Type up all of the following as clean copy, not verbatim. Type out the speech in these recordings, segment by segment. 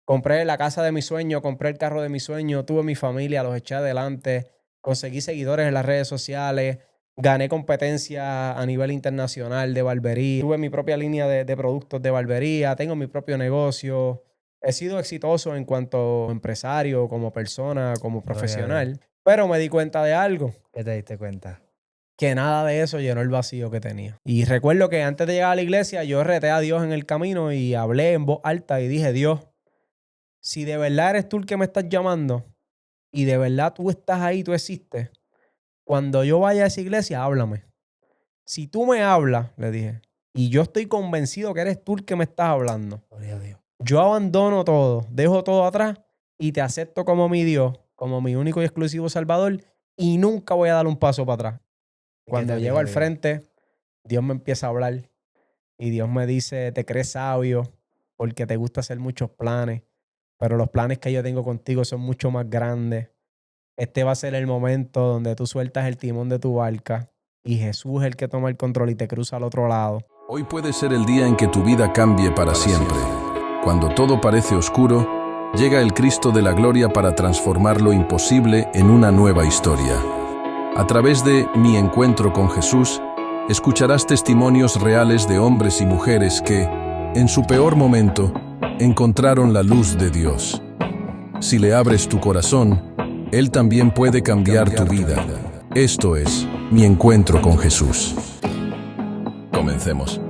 compré la casa de mi sueño, compré el carro de mi sueño, tuve mi familia, los eché adelante, conseguí seguidores en las redes sociales, gané competencia a nivel internacional de barbería, tuve mi propia línea de productos de barbería, tengo mi propio negocio. He sido exitoso en cuanto a empresario, como persona, como Gloria a Dios. profesional, pero me di cuenta de algo, ¿Qué te diste cuenta? que nada de eso llenó el vacío que tenía. Y recuerdo que antes de llegar a la iglesia, yo reté a Dios en el camino y hablé en voz alta y dije: Dios, si de verdad eres tú el que me estás llamando y de verdad tú estás ahí, tú existes, cuando yo vaya a esa iglesia, háblame. Si tú me hablas, le dije, y yo estoy convencido que eres tú el que me estás hablando, Gloria a Dios. yo abandono todo, dejo todo atrás y te acepto como mi Dios, como mi único y exclusivo Salvador, y nunca voy a dar un paso para atrás. ¿Y qué Cuando te llego dijo al Dios? frente, Dios me empieza a hablar y Dios me dice: te crees sabio porque te gusta hacer muchos planes, pero los planes que yo tengo contigo son mucho más grandes. Este va a ser el momento donde tú sueltas el timón de tu barca y Jesús es el que toma el control y te cruza al otro lado. Hoy puede ser el día en que tu vida cambie para siempre. Cuando todo parece oscuro, llega el Cristo de la Gloria para transformar lo imposible en una nueva historia. A través de Mi Encuentro con Jesús, escucharás testimonios reales de hombres y mujeres que, en su peor momento, encontraron la luz de Dios. Si le abres tu corazón, Él también puede cambiar tu vida. Esto es Mi Encuentro con Jesús. Comencemos.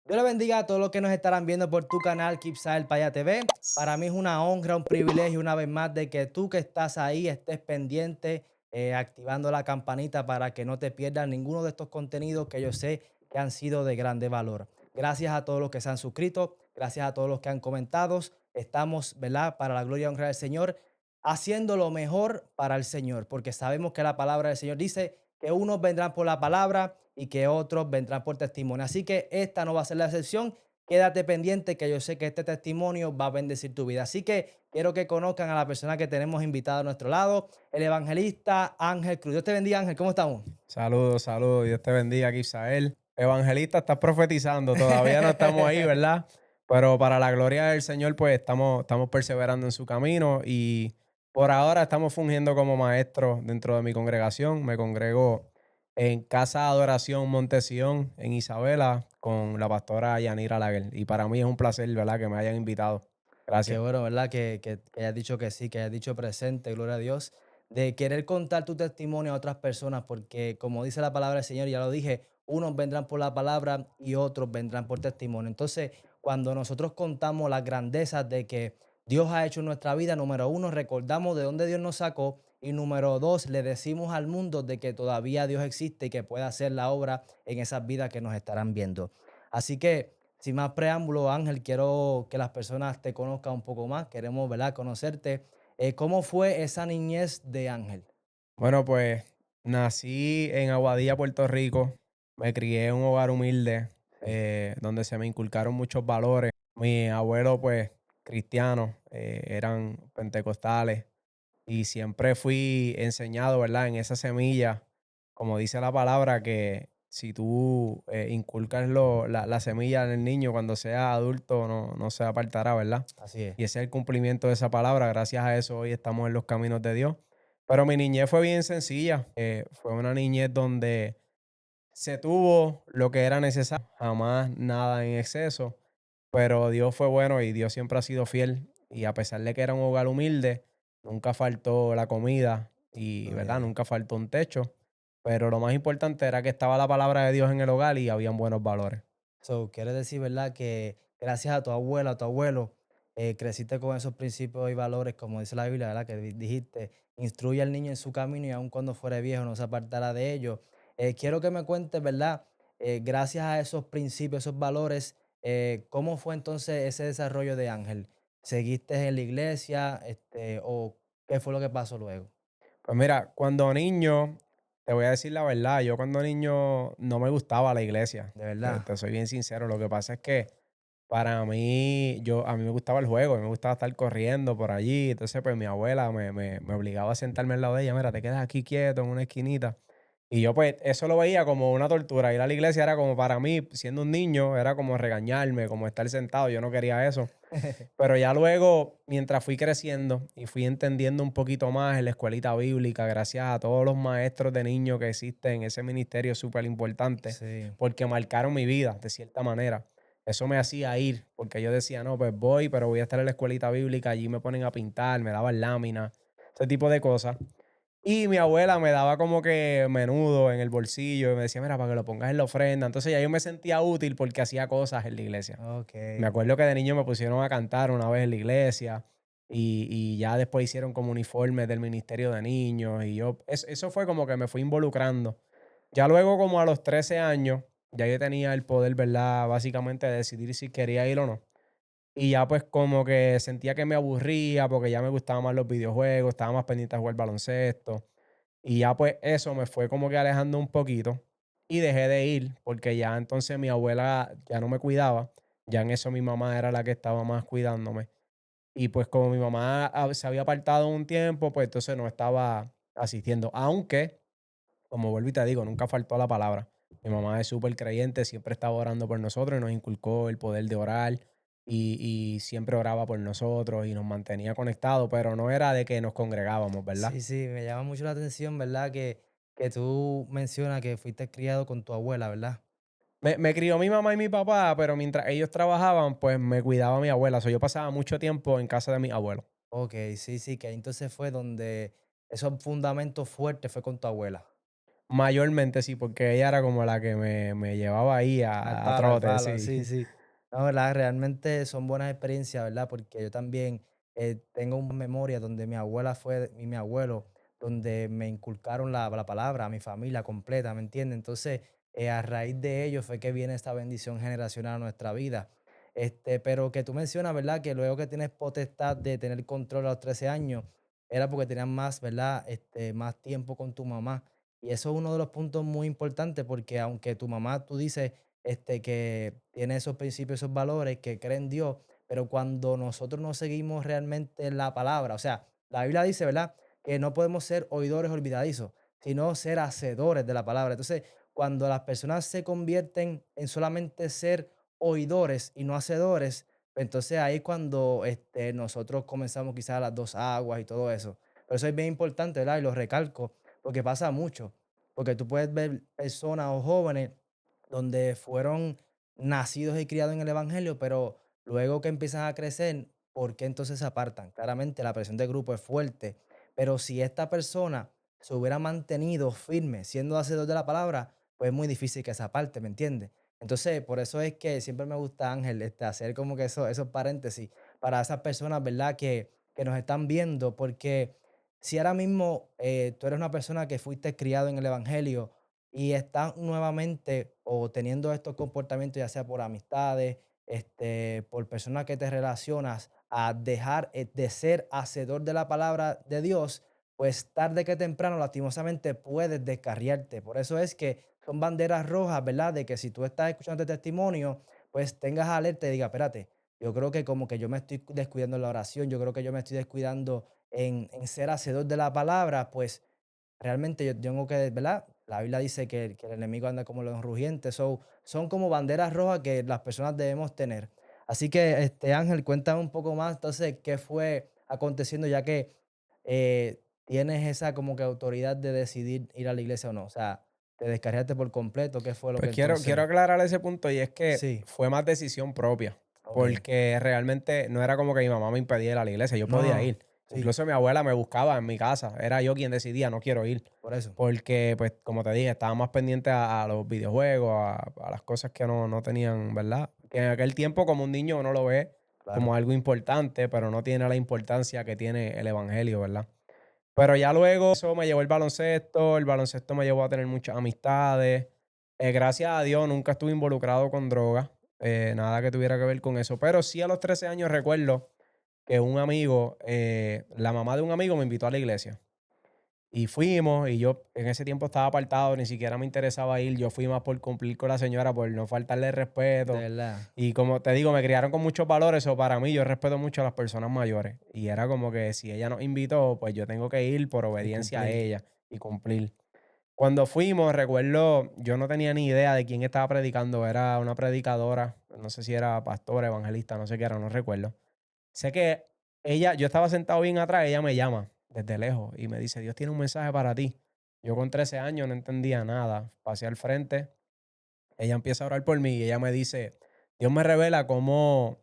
Dios le bendiga a todos los que nos estarán viendo por tu canal Kipsael Paya TV. Para mí es una honra, un privilegio una vez más de que tú que estás ahí estés pendiente, activando la campanita para que no te pierdas ninguno de estos contenidos que yo sé que han sido de grande valor. Gracias a todos los que se han suscrito, gracias a todos los que han comentado. Estamos, ¿verdad? Para la gloria y honra del Señor, haciendo lo mejor para el Señor, porque sabemos que la palabra del Señor dice que unos vendrán por la palabra y que otros vendrán por testimonio. Así que esta no va a ser la excepción. Quédate pendiente que yo sé que este testimonio va a bendecir tu vida. Así que quiero que conozcan a la persona que tenemos invitada a nuestro lado, el evangelista Ángel Cruz. Dios te bendiga, Ángel. ¿Cómo estamos? Saludos, saludos. Dios te bendiga, Isael. Evangelista, estás profetizando. Todavía no estamos ahí, ¿verdad? Pero para la gloria del Señor, pues estamos perseverando en su camino y por ahora estamos fungiendo como maestros dentro de mi congregación. Me congrego en Casa de Adoración Montesión, en Isabela, con la pastora Yanira Laguer. Y para mí es un placer, ¿verdad?, que me hayan invitado. Qué Gracias. bueno, ¿verdad? Que hayas dicho que sí, que hayas dicho presente, gloria a Dios, de querer contar tu testimonio a otras personas, porque como dice la palabra del Señor, ya lo dije, unos vendrán por la palabra y otros vendrán por testimonio. Entonces, cuando nosotros contamos las grandezas de que Dios ha hecho en nuestra vida, número uno, recordamos de dónde Dios nos sacó y número dos, le decimos al mundo de que todavía Dios existe y que puede hacer la obra en esas vidas que nos estarán viendo. Así que sin más preámbulo, Ángel, quiero que las personas te conozcan un poco más. Queremos, ¿verdad?, conocerte. ¿Cómo fue esa niñez de Ángel? Bueno, pues nací en Aguadilla, Puerto Rico. Me crié en un hogar humilde, Sí. donde se me inculcaron muchos valores. Mi abuelo, pues, cristiano, eran pentecostales y siempre fui enseñado, ¿verdad?, en esa semilla, como dice la palabra, que si tú inculcas la semilla en el niño cuando sea adulto, no se apartará, ¿verdad? Así es. Y ese es el cumplimiento de esa palabra. Gracias a eso hoy estamos en los caminos de Dios. Pero mi niñez fue bien sencilla. Fue una niñez donde se tuvo lo que era necesario, jamás nada en exceso. Pero Dios fue bueno y Dios siempre ha sido fiel. Y a pesar de que era un hogar humilde, nunca faltó la comida y, Gloria a ¿verdad?, Dios. nunca faltó un techo. Pero lo más importante era que estaba la palabra de Dios en el hogar y habían buenos valores. So, quiere decir, ¿verdad?, que gracias a tu abuela, a tu abuelo, creciste con esos principios y valores, como dice la Biblia, ¿verdad?, que dijiste, instruye al niño en su camino y aun cuando fuere viejo no se apartará de ellos. Quiero que me cuentes, ¿verdad?, gracias a esos principios, esos valores, ¿cómo fue entonces ese desarrollo de Ángel? ¿Seguiste en la iglesia, o qué fue lo que pasó luego? Pues mira, cuando niño, te voy a decir la verdad, yo cuando niño no me gustaba la iglesia. De Te, verdad. te soy bien sincero. Lo que pasa es que para mí, a mí me gustaba el juego, me gustaba estar corriendo por allí. Entonces, pues mi abuela me obligaba a sentarme al lado de ella. Mira, te quedas aquí quieto en una esquinita. Y yo pues eso lo veía como una tortura. Ir a la iglesia era como para mí, siendo un niño, era como regañarme, como estar sentado. Yo no quería eso. Pero ya luego, mientras fui creciendo y fui entendiendo un poquito más en la escuelita bíblica, gracias a todos los maestros de niños que existen, ese ministerio es súper importante, Sí. porque marcaron mi vida de cierta manera. Eso me hacía ir, porque yo decía, no, pues voy, pero voy a estar en la escuelita bíblica, allí me ponen a pintar, me daban láminas, ese tipo de cosas. Y mi abuela me daba como que menudo en el bolsillo y me decía, mira, para que lo pongas en la ofrenda. Entonces ya yo me sentía útil porque hacía cosas en la iglesia. Me Okey. acuerdo que de niño me pusieron a cantar una vez en la iglesia y ya después hicieron como uniformes del ministerio de niños y yo, eso fue como que me fui involucrando. Ya luego como a los 13 años, ya yo tenía el poder, ¿verdad? Básicamente de decidir si quería ir o no. Y ya pues como que sentía que me aburría porque ya me gustaban más los videojuegos, estaba más pendiente de jugar baloncesto. Y ya pues eso me fue como que alejando un poquito y dejé de ir porque ya entonces mi abuela ya no me cuidaba, ya en eso mi mamá era la que estaba más cuidándome. Y pues como mi mamá se había apartado un tiempo, pues entonces no estaba asistiendo. Aunque, como vuelvo y te digo, nunca faltó la palabra. Mi mamá es súper creyente, siempre estaba orando por nosotros y nos inculcó el poder de orar y siempre oraba por nosotros y nos mantenía conectados, pero no era de que nos congregábamos, ¿verdad? Sí, sí, me llama mucho la atención, ¿verdad? Que tú mencionas que fuiste criado con tu abuela, ¿verdad? Me crió mi mamá y mi papá, pero mientras ellos trabajaban, pues me cuidaba mi abuela. O sea, yo pasaba mucho tiempo en casa de mis abuelos. Okey, sí, sí, que ahí entonces fue donde esos fundamentos fuertes fue con tu abuela. Mayormente sí, porque ella era como la que me llevaba ahí a Al trote, palo, sí. sí, sí. No, ¿verdad? Realmente son buenas experiencias, ¿verdad? Porque yo también tengo una memoria donde mi abuela fue y mi abuelo, donde me inculcaron la palabra a mi familia completa, ¿me entiendes? Entonces, a raíz de ello fue que viene esta bendición generacional a nuestra vida. Pero que tú mencionas, ¿verdad? Que luego que tienes potestad de tener control a los 13 años, era porque tenías más, ¿verdad? Más tiempo con tu mamá. Y eso es uno de los puntos muy importantes porque aunque tu mamá, tú dices, que tiene esos principios, esos valores, que cree en Dios, pero cuando nosotros no seguimos realmente la palabra, o sea, la Biblia dice, ¿verdad? Que no podemos ser oidores olvidadizos, sino ser hacedores de la palabra. Entonces, cuando las personas se convierten en solamente ser oidores y no hacedores, pues entonces ahí es cuando nosotros comenzamos quizás las dos aguas y todo eso. Pero eso es bien importante, ¿verdad? Y lo recalco, porque pasa mucho, porque tú puedes ver personas o jóvenes donde fueron nacidos y criados en el Evangelio, pero luego que empiezan a crecer, ¿por qué entonces se apartan? Claramente la presión del grupo es fuerte, pero si esta persona se hubiera mantenido firme siendo hacedor de la palabra, pues es muy difícil que se aparte, ¿me entiendes? Entonces, por eso es que siempre me gusta, Ángel, hacer como que esos paréntesis para esas personas, ¿verdad? Que nos están viendo, porque si ahora mismo tú eres una persona que fuiste criado en el Evangelio, y estás nuevamente o teniendo estos comportamientos, ya sea por amistades, por personas que te relacionas, a dejar de ser hacedor de la palabra de Dios, pues tarde que temprano, lastimosamente, puedes descarriarte. Por eso es que son banderas rojas, ¿verdad? De que si tú estás escuchando este testimonio, pues tengas alerta y diga, espérate, yo creo que como que yo me estoy descuidando en la oración, yo creo que yo me estoy descuidando en ser hacedor de la palabra, pues realmente yo tengo que, ¿verdad? La Biblia dice que el enemigo anda como león rugiente. Son como banderas rojas que las personas debemos tener. Así que, Ángel, cuéntame un poco más, entonces, qué fue aconteciendo ya que tienes esa como que autoridad de decidir ir a la iglesia o no. O sea, te descarriaste por completo, ¿qué fue lo que Pues quiero entonces? aclarar ese punto y es que Sí, fue más decisión propia, ok. porque realmente no era como que mi mamá me impedía ir a la iglesia, yo No, podía no, ir. sí, Incluso mi abuela me buscaba en mi casa, era yo quien decidía, no quiero ir, por eso, porque pues como te dije, estaba más pendiente a los videojuegos, a las cosas que no tenían, ¿verdad? Que en aquel tiempo como un niño uno lo ve como claro. algo importante, pero no tiene la importancia que tiene el evangelio, ¿verdad? Pero ya luego eso me llevó el baloncesto me llevó a tener muchas amistades. Gracias a Dios nunca estuve involucrado con drogas, nada que tuviera que ver con eso. Pero sí a los 13 años recuerdo que un amigo, la mamá de un amigo me invitó a la iglesia. Y fuimos, y yo en ese tiempo estaba apartado, ni siquiera me interesaba ir. Yo fui más por cumplir con la señora, por no faltarle el De respeto. verdad. Y como te digo, me criaron con muchos valores, o para mí, yo respeto mucho a las personas mayores. Y era como que si ella nos invitó, pues yo tengo que ir por Y obediencia a cumplir. ella y cumplir. Cuando fuimos, recuerdo, yo no tenía ni idea de quién estaba predicando. Era una predicadora, no sé si era pastora, evangelista, no sé qué era, no recuerdo. Sé que ella, yo estaba sentado bien atrás, ella me llama desde lejos y me dice, Dios tiene un mensaje para ti. Yo con 13 años no entendía nada. Pasé al frente, ella empieza a orar por mí y ella me dice, Dios me revela cómo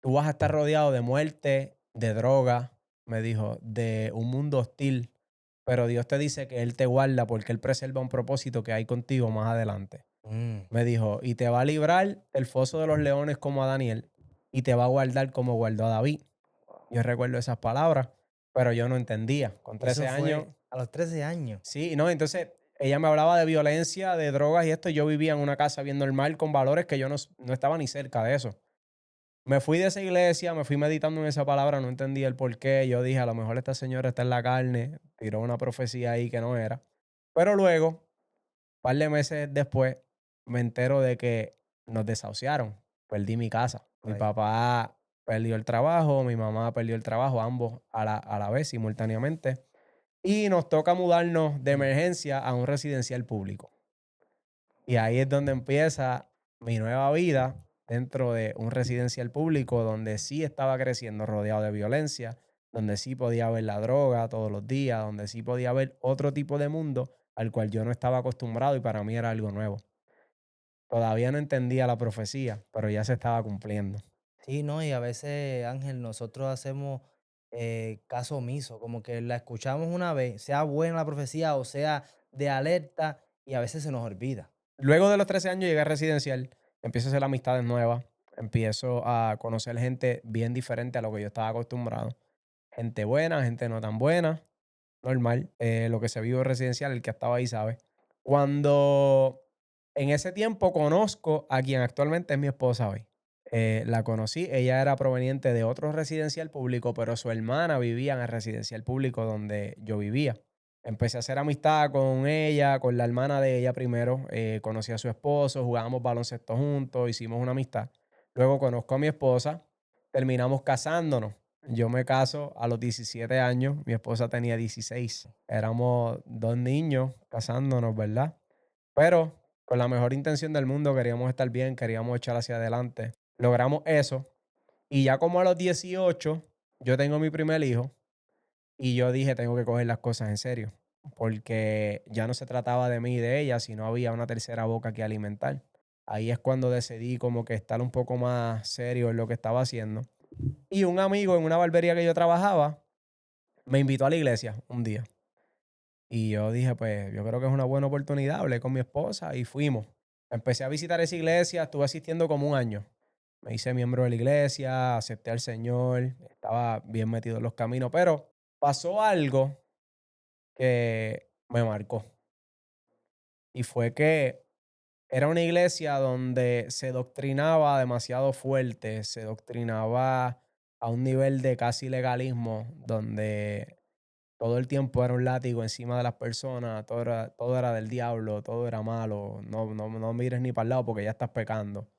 tú vas a estar rodeado de muerte, de droga, me dijo, de un mundo hostil, pero Dios te dice que Él te guarda porque Él preserva un propósito que hay contigo más adelante. Mm, Me dijo, y te va a librar del foso de los leones como a Daniel y te va a guardar como guardó a David. Yo recuerdo esas palabras, pero yo no entendía. Con y 13 eso años, fue a los 13 años. sí, no, entonces ella me hablaba de violencia, de drogas y esto. Y yo vivía en una casa bien normal con valores que yo no estaba ni cerca de eso. Me fui de esa iglesia, me fui meditando en esa palabra, no entendía el por qué. Yo dije, a lo mejor esta señora está en la carne, tiró una profecía ahí que no era. Pero luego, un par de meses después, me entero de que nos desahuciaron. Perdí mi casa. Mi Ay, papá perdió el trabajo, mi mamá perdió el trabajo, ambos a la vez, simultáneamente. Y nos toca mudarnos de mm, emergencia a un residencial público. Y ahí es donde empieza mi nueva vida dentro de un residencial público donde sí estaba creciendo rodeado de violencia, donde sí podía ver la droga todos los días, donde sí podía ver otro tipo de mundo al cual yo no estaba acostumbrado y para mí era algo nuevo. Todavía no entendía la profecía, pero ya se estaba cumpliendo. sí, no, y a veces, Ángel, nosotros hacemos caso omiso, como que la escuchamos una vez, sea buena la profecía o sea de alerta, y a veces se nos olvida. Luego de los 13 años llegué a residencial, empiezo a hacer amistades nuevas, empiezo a conocer gente bien diferente a lo que yo estaba acostumbrado. Gente buena, gente no tan buena, normal, lo que se vive residencial, el que estaba ahí sabe. Cuando en ese tiempo conozco a quien actualmente es mi esposa hoy. La conocí, ella era proveniente de otro residencial público, pero su hermana vivía en el residencial público donde yo vivía. Empecé a hacer amistad con ella, con la hermana de ella primero. Conocí a su esposo, jugábamos baloncesto juntos, hicimos una amistad. Luego conozco a mi esposa, terminamos casándonos. Yo me caso a los 17 años, mi esposa tenía 16. Éramos dos niños casándonos, ¿verdad? Pero con la mejor intención del mundo queríamos estar bien, queríamos echar hacia adelante. Logramos eso. Y ya como a los 18, yo tengo mi primer hijo y yo dije, tengo que coger las cosas en serio, porque ya no se trataba de mí y de ella, sino había una tercera boca que alimentar. Ahí es cuando decidí como que estar un poco más serio en lo que estaba haciendo. Y un amigo en una barbería que yo trabajaba me invitó a la iglesia un día. Y yo dije, pues yo creo que es una buena oportunidad. Hablé con mi esposa y fuimos. Empecé a visitar esa iglesia, estuve asistiendo como un año. Me hice miembro de la iglesia, acepté al Señor, estaba bien metido en los caminos, pero pasó algo que me marcó. Y fue que era una iglesia donde se doctrinaba demasiado fuerte, se doctrinaba a un nivel de casi legalismo, donde todo el tiempo era un látigo encima de las personas, todo era del diablo, todo era malo, no mires ni para el lado porque ya estás pecando.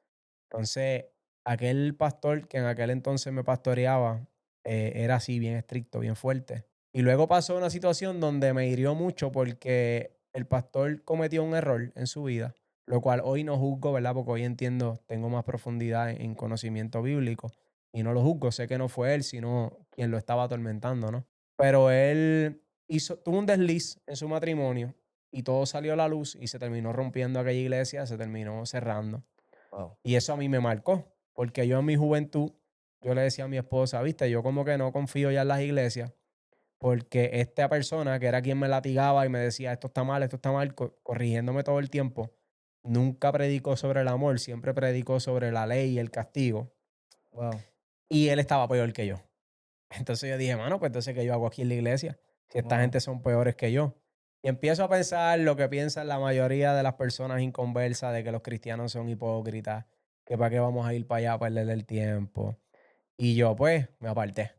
Entonces, aquel pastor que en aquel entonces me pastoreaba era así, bien estricto, bien fuerte. Y luego pasó una situación donde me hirió mucho porque el pastor cometió un error en su vida, lo cual hoy no juzgo, ¿verdad? Porque hoy entiendo, tengo más profundidad en conocimiento bíblico y no lo juzgo, sé que no fue él, sino quien lo estaba atormentando, ¿no? Pero él tuvo un desliz en su matrimonio y todo salió a la luz y se terminó rompiendo aquella iglesia, se terminó cerrando. Wow. Y eso a mí me marcó, porque yo en mi juventud, yo le decía a mi esposa, viste, yo como que no confío ya en las iglesias, porque esta persona, que era quien me latigaba y me decía, esto está mal, corrigiéndome todo el tiempo, nunca predicó sobre el amor, siempre predicó sobre la ley y el castigo. Wow. Y él estaba peor que yo. Entonces yo dije, mano, pues entonces, ¿qué yo hago aquí en la iglesia? Si esta Wow. gente son peores que yo. Y empiezo a pensar lo que piensan la mayoría de las personas inconversas de que los cristianos son hipócritas, que para qué vamos a ir para allá a perder el tiempo. Y yo, pues, me aparté.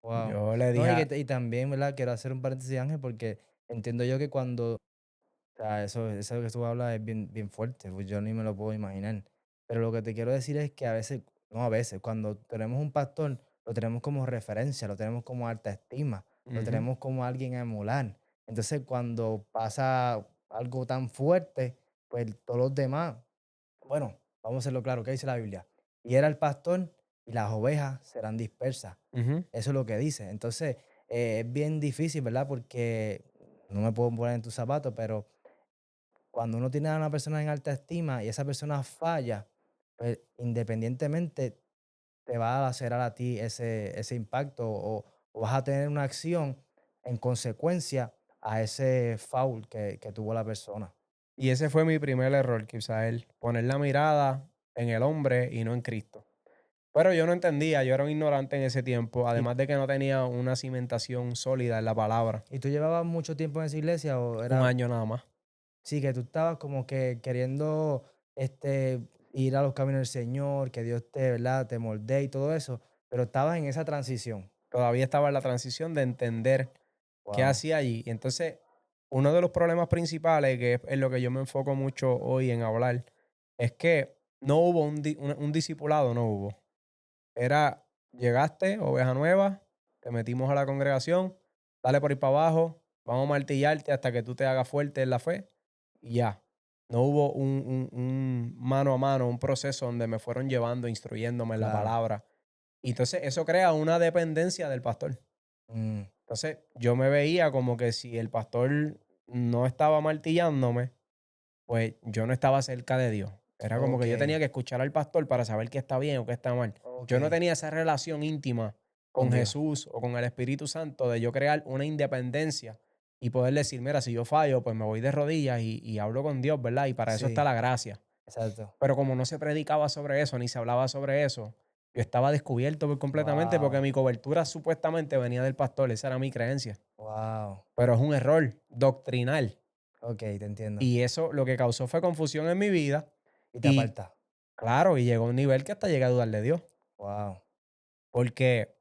Wow. Yo le No, dije, y también, ¿verdad? Quiero hacer un paréntesis, Ángel, porque entiendo yo que cuando, o sea, eso que tú hablas es bien, bien fuerte, pues yo ni me lo puedo imaginar. Pero lo que te quiero decir es que a veces, no a veces, cuando tenemos un pastor, lo tenemos como referencia, lo tenemos como alta estima, lo "Ujú, tenemos como alguien a emular. Entonces, cuando pasa algo tan fuerte, pues todos los demás, bueno, vamos a hacerlo claro, ¿qué dice la Biblia? Y era el pastor y las ovejas serán dispersas. Ujú. Eso es lo que dice. Entonces, es bien difícil, ¿verdad? Porque no me puedo poner en tus zapatos, pero cuando uno tiene a una persona en alta estima y esa persona falla, pues independientemente te va a lacerar a ti ese impacto o vas a tener una acción en consecuencia a ese foul que tuvo la persona. Y ese fue mi primer error, quizá él, poner la mirada en el hombre y no en Cristo. Pero yo no entendía, yo era un ignorante en ese tiempo, ¿Y, además de que no tenía una cimentación sólida en la palabra. y tú llevabas mucho tiempo en esa iglesia o Un era, año nada más. sí, que tú estabas como que queriendo ir a los caminos del Señor, que Dios te, ¿verdad? Te moldee y todo eso, pero estabas en esa transición. Todavía estaba en la transición de entender qué Wow. hacía allí. Y entonces, uno de los problemas principales, que es en lo que yo me enfoco mucho hoy en hablar, es que no hubo un discipulado, no hubo. Era, llegaste, oveja nueva, te metimos a la congregación, dale por ahí para abajo, vamos a martillarte hasta que tú te hagas fuerte en la fe y ya. No hubo un mano a mano, un proceso donde me fueron llevando, instruyéndome en la Claro. palabra. Y entonces eso crea una dependencia del pastor. Mm, Entonces yo me veía como que si el pastor no estaba martillándome, pues yo no estaba cerca de Dios. Era como ok, que yo tenía que escuchar al pastor para saber qué está bien o qué está mal. ok. Yo no tenía esa relación íntima Con con Dios. Jesús o con el Espíritu Santo de yo crear una independencia y poder decir, mira, si yo fallo, pues me voy de rodillas y hablo con Dios, ¿verdad? Y para eso está Sí, la gracia. exacto. Pero como no se predicaba sobre eso, ni se hablaba sobre eso, yo estaba descubierto completamente porque Wow, mi cobertura supuestamente venía del pastor, esa era mi creencia. wow. Pero es un error doctrinal. Ok, te entiendo. Y eso lo que causó fue confusión en mi vida. Y te Y aparta. claro, y llegó a un nivel que hasta llegué a dudar de Dios. Wow. Porque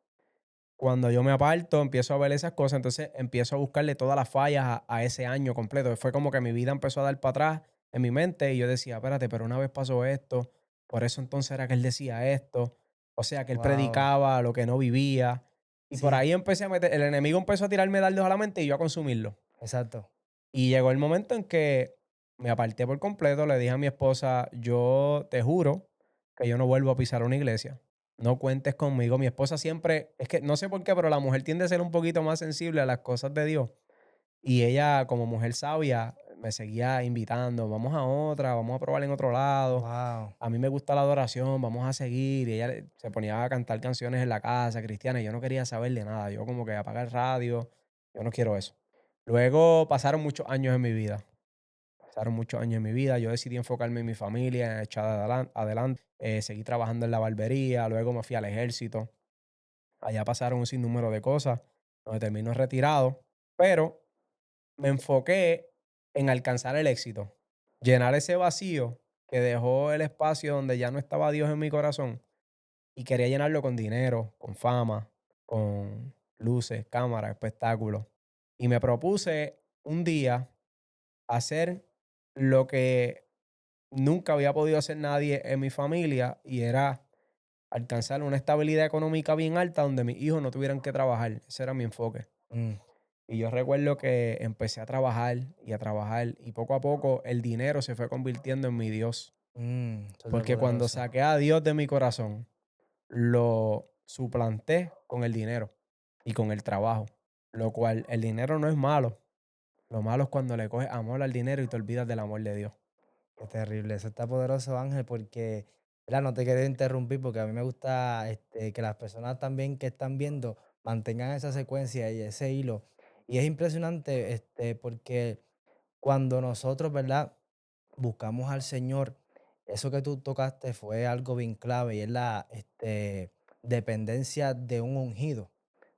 cuando yo me aparto, empiezo a ver esas cosas, entonces empiezo a buscarle todas las fallas a ese año completo. Fue como que mi vida empezó a dar para atrás en mi mente y yo decía, espérate, pero una vez pasó esto, por eso entonces era que él decía esto. O sea, que él Wow. predicaba lo que no vivía. Y por Sí, ahí empecé a meter, el enemigo empezó a tirarme dardos a la mente y yo a consumirlo. exacto. Y llegó el momento en que me aparté por completo, le dije a mi esposa, yo te juro que yo no vuelvo a pisar una iglesia. No cuentes conmigo. Mi esposa siempre, es que no sé por qué, pero la mujer tiende a ser un poquito más sensible a las cosas de Dios. Y ella, como mujer sabia, me seguía invitando, vamos a otra, vamos a probar en otro lado. Wow. A mí me gusta la adoración, vamos a seguir. Y ella se ponía a cantar canciones en la casa cristiana y yo no quería saber de nada. Yo como que apagar el radio, yo no quiero eso. Luego pasaron muchos años en mi vida. Pasaron muchos años en mi vida. Yo decidí enfocarme en mi familia, en echar adelante. Seguí trabajando en la barbería. Luego me fui al ejército. Allá pasaron un sinnúmero de cosas, donde termino retirado. Pero me enfoqué en alcanzar el éxito. Llenar ese vacío que dejó el espacio donde ya no estaba Dios en mi corazón. Y quería llenarlo con dinero, con fama, con luces, cámaras, espectáculos. Y me propuse un día hacer lo que nunca había podido hacer nadie en mi familia y era alcanzar una estabilidad económica bien alta donde mis hijos no tuvieran que trabajar. Ese era mi enfoque. Mm, Y yo recuerdo que empecé a trabajar y poco a poco el dinero se fue convirtiendo en mi Dios. eso está Porque cuando poderoso. saqué a Dios de mi corazón, lo suplanté con el dinero y con el trabajo. Lo cual el dinero no es malo. Lo malo es cuando le coges amor al dinero y te olvidas del amor de Dios. Qué terrible. Eso está poderoso, Ángel, porque, ¿verdad? No te quería interrumpir porque a mí me gusta que las personas también que están viendo mantengan esa secuencia y ese hilo. Y es impresionante porque cuando nosotros, ¿verdad? Buscamos al Señor, eso que tú tocaste fue algo bien clave y es la dependencia de un ungido.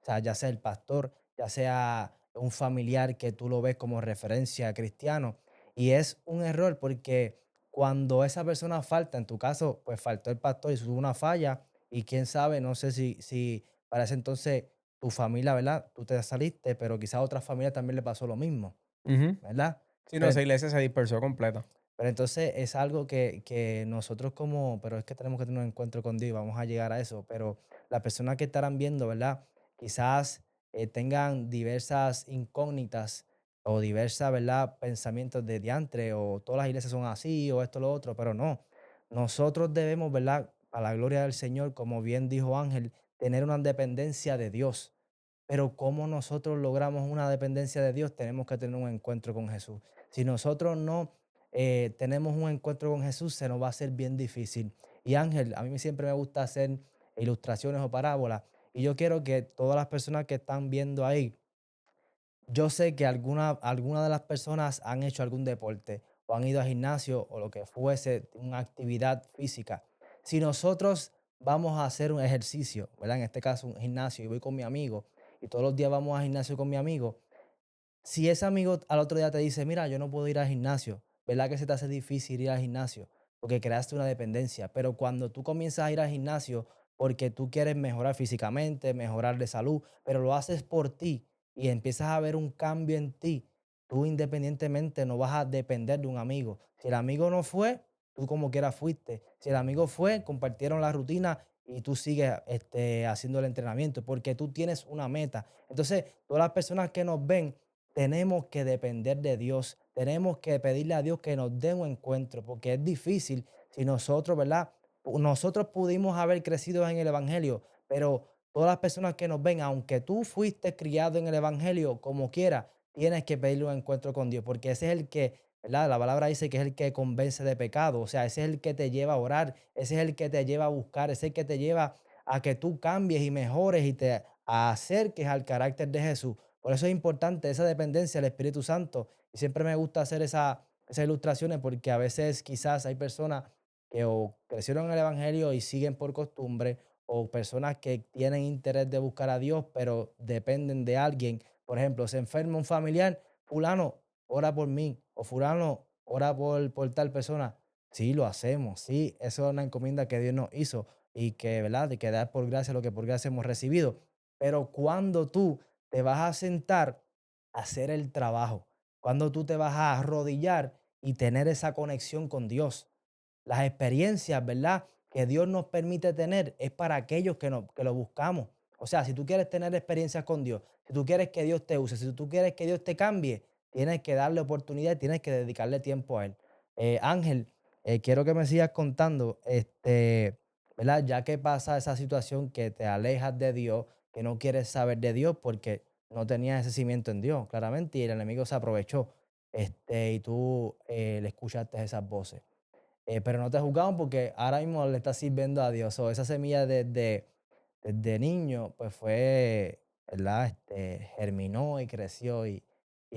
O sea, ya sea el pastor, ya sea un familiar que tú lo ves como referencia cristiano. Y es un error porque cuando esa persona falta, en tu caso, pues faltó el pastor y hubo una falla y quién sabe, no sé si para ese entonces tu familia, ¿verdad? Tú te saliste, pero quizás a otra familia también le pasó lo mismo, Ujú. ¿verdad? Sí, no, Pero esa iglesia se dispersó completa. pero entonces es algo que nosotros como, pero es que tenemos que tener un encuentro con Dios y vamos a llegar a eso, pero las personas que estarán viendo, ¿verdad? Quizás tengan diversas incógnitas o diversas, ¿verdad? Pensamientos de diantre, o todas las iglesias son así, o esto, lo otro, pero no. Nosotros debemos, ¿verdad? A la gloria del Señor, como bien dijo Ángel, tener una dependencia de Dios. Pero ¿cómo nosotros logramos una dependencia de Dios? Tenemos que tener un encuentro con Jesús. Si nosotros no tenemos un encuentro con Jesús, se nos va a hacer bien difícil. Y Ángel, a mí siempre me gusta hacer ilustraciones o parábolas. Y yo quiero que todas las personas que están viendo ahí, yo sé que alguna de las personas han hecho algún deporte o han ido al gimnasio o lo que fuese, una actividad física. Si nosotros vamos a hacer un ejercicio, ¿verdad? En este caso un gimnasio, y voy con mi amigo y todos los días vamos al gimnasio con mi amigo, si ese amigo al otro día te dice, mira, yo no puedo ir al gimnasio, ¿verdad que se te hace difícil ir al gimnasio? Porque creaste una dependencia. Pero cuando tú comienzas a ir al gimnasio porque tú quieres mejorar físicamente, mejorar de salud, pero lo haces por ti y empiezas a ver un cambio en ti, tú independientemente no vas a depender de un amigo. Si el amigo no fue, tú como quiera fuiste. Si el amigo fue, compartieron la rutina y tú sigues haciendo el entrenamiento porque tú tienes una meta. Entonces, todas las personas que nos ven, tenemos que depender de Dios, tenemos que pedirle a Dios que nos dé un encuentro, porque es difícil si nosotros, ¿verdad? Nosotros pudimos haber crecido en el Evangelio, pero todas las personas que nos ven, aunque tú fuiste criado en el Evangelio, como quiera, tienes que pedirle un encuentro con Dios, porque ese es el que, ¿verdad? La palabra dice que es el que convence de pecado, o sea, ese es el que te lleva a orar, ese es el que te lleva a buscar, ese es el que te lleva a que tú cambies y mejores y te acerques al carácter de Jesús. Por eso es importante esa dependencia del Espíritu Santo. Y siempre me gusta hacer esas ilustraciones porque a veces quizás hay personas que o crecieron en el Evangelio y siguen por costumbre, o personas que tienen interés de buscar a Dios, pero dependen de alguien. Por ejemplo, se enferma un familiar, fulano, ora por mí, o fulano, ora por tal persona. Sí, lo hacemos, sí, eso es una encomienda que Dios nos hizo y que, ¿verdad? De que dar por gracia lo que por gracia hemos recibido. Pero cuando tú te vas a sentar a hacer el trabajo, cuando tú te vas a arrodillar y tener esa conexión con Dios. Las experiencias, ¿verdad? Que Dios nos permite tener es para aquellos que lo buscamos. O sea, si tú quieres tener experiencias con Dios, si tú quieres que Dios te use, si tú quieres que Dios te cambie, tienes que darle oportunidad y tienes que dedicarle tiempo a Él. Ángel, quiero que me sigas contando, ¿verdad? Ya que pasa esa situación que te alejas de Dios, que no quieres saber de Dios porque no tenías ese cimiento en Dios, claramente, y el enemigo se aprovechó, y tú le escuchaste esas voces. Pero no te juzgaron porque ahora mismo le estás sirviendo a Dios. O esa semilla desde niño, pues fue, ¿verdad? Germinó y creció y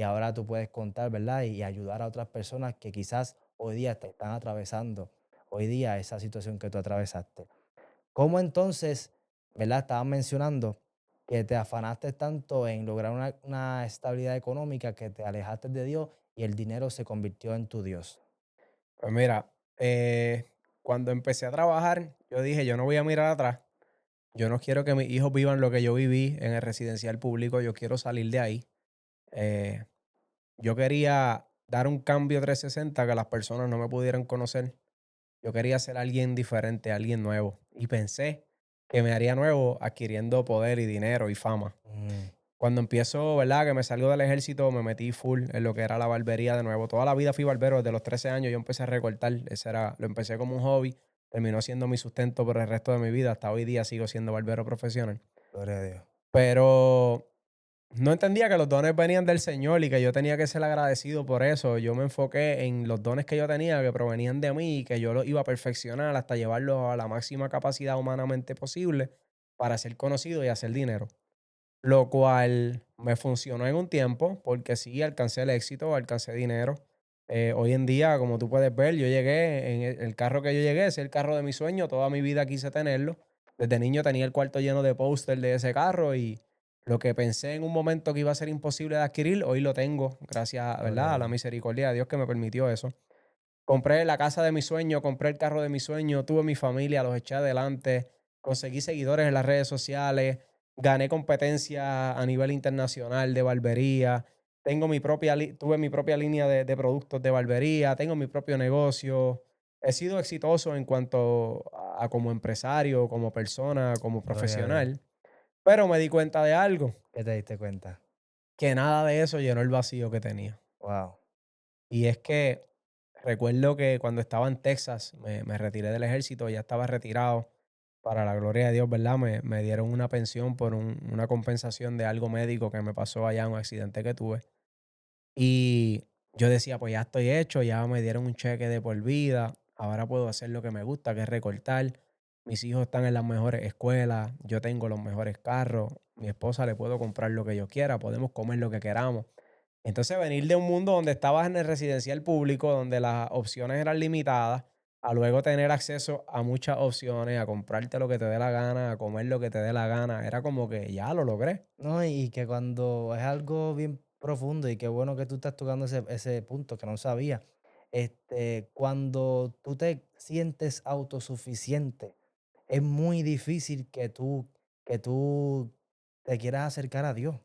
ahora tú puedes contar, ¿verdad? Y ayudar a otras personas que quizás hoy día te están atravesando, hoy día esa situación que tú atravesaste. ¿Cómo entonces, ¿verdad? Estabas mencionando que te afanaste tanto en lograr una estabilidad económica que te alejaste de Dios y el dinero se convirtió en tu Dios. Pues mira, cuando empecé a trabajar, yo dije, yo no voy a mirar atrás. Yo no quiero que mis hijos vivan lo que yo viví en el residencial público. Yo quiero salir de ahí. Eh, yo quería dar un cambio 360 que las personas no me pudieran conocer. Yo quería ser alguien diferente, alguien nuevo. Y pensé que me haría nuevo adquiriendo poder y dinero y fama. Mm, Cuando empiezo, ¿verdad? Que me salgo del ejército, me metí full en lo que era la barbería de nuevo. Toda la vida fui barbero, desde los 13 años yo empecé a recortar. Lo empecé como un hobby, terminó siendo mi sustento por el resto de mi vida. Hasta hoy día sigo siendo barbero profesional. gloria a Dios. Pero no entendía que los dones venían del Señor y que yo tenía que ser agradecido por eso. Yo me enfoqué en los dones que yo tenía, que provenían de mí y que yo los iba a perfeccionar hasta llevarlos a la máxima capacidad humanamente posible para ser conocido y hacer dinero. Lo cual me funcionó en un tiempo porque sí, alcancé el éxito, alcancé dinero. Hoy en día, como tú puedes ver, yo llegué en el carro que yo llegué, ese es el carro de mi sueño, toda mi vida quise tenerlo. Desde niño tenía el cuarto lleno de póster de ese carro y lo que pensé en un momento que iba a ser imposible de adquirir, hoy lo tengo, gracias, Gloria ¿verdad? a A la Dios. misericordia de Dios que me permitió eso. Compré la casa de mi sueño, compré el carro de mi sueño, tuve mi familia, los eché adelante, conseguí seguidores en las redes sociales, gané competencia a nivel internacional de barbería, tuve mi propia línea de productos de barbería, tengo mi propio negocio. He sido exitoso en cuanto a como empresario, como persona, como Gloria a Dios. profesional, pero me di cuenta de algo. ¿Qué te diste cuenta? que nada de eso llenó el vacío que tenía. Wow. Y es que recuerdo que cuando estaba en Texas, me retiré del ejército, ya estaba retirado. Para la gloria de Dios, ¿verdad? Me dieron una pensión por una compensación de algo médico que me pasó allá, un accidente que tuve. Y yo decía, pues ya estoy hecho, ya me dieron un cheque de por vida, ahora puedo hacer lo que me gusta, que es recortar. Mis hijos están en las mejores escuelas, yo tengo los mejores carros, mi esposa le puedo comprar lo que yo quiera, podemos comer lo que queramos. Entonces venir de un mundo donde estabas en el residencial público, donde las opciones eran limitadas, a luego tener acceso a muchas opciones, a comprarte lo que te dé la gana, a comer lo que te dé la gana, era como que ya lo logré. No, y que cuando es algo bien profundo y qué bueno que tú estás tocando ese punto que no sabía. Cuando tú te sientes autosuficiente, es muy difícil que tú te quieras acercar a Dios.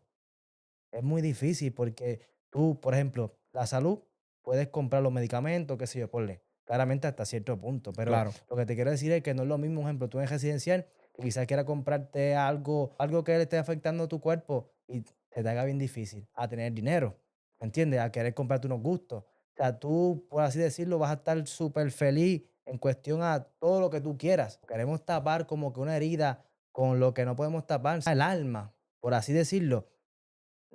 Es muy difícil porque tú, por ejemplo, la salud, puedes comprar los medicamentos, qué sé yo, ponle, claramente hasta cierto punto, pero Claro, lo que te quiero decir es que no es lo mismo, por ejemplo, tú en residencial, que quizás quieras comprarte algo que le esté afectando a tu cuerpo y se te haga bien difícil, a tener dinero, ¿me entiendes? A querer comprarte unos gustos. O sea, tú, por así decirlo, vas a estar súper feliz en cuestión a todo lo que tú quieras. Queremos tapar como que una herida con lo que no podemos tapar, el alma, por así decirlo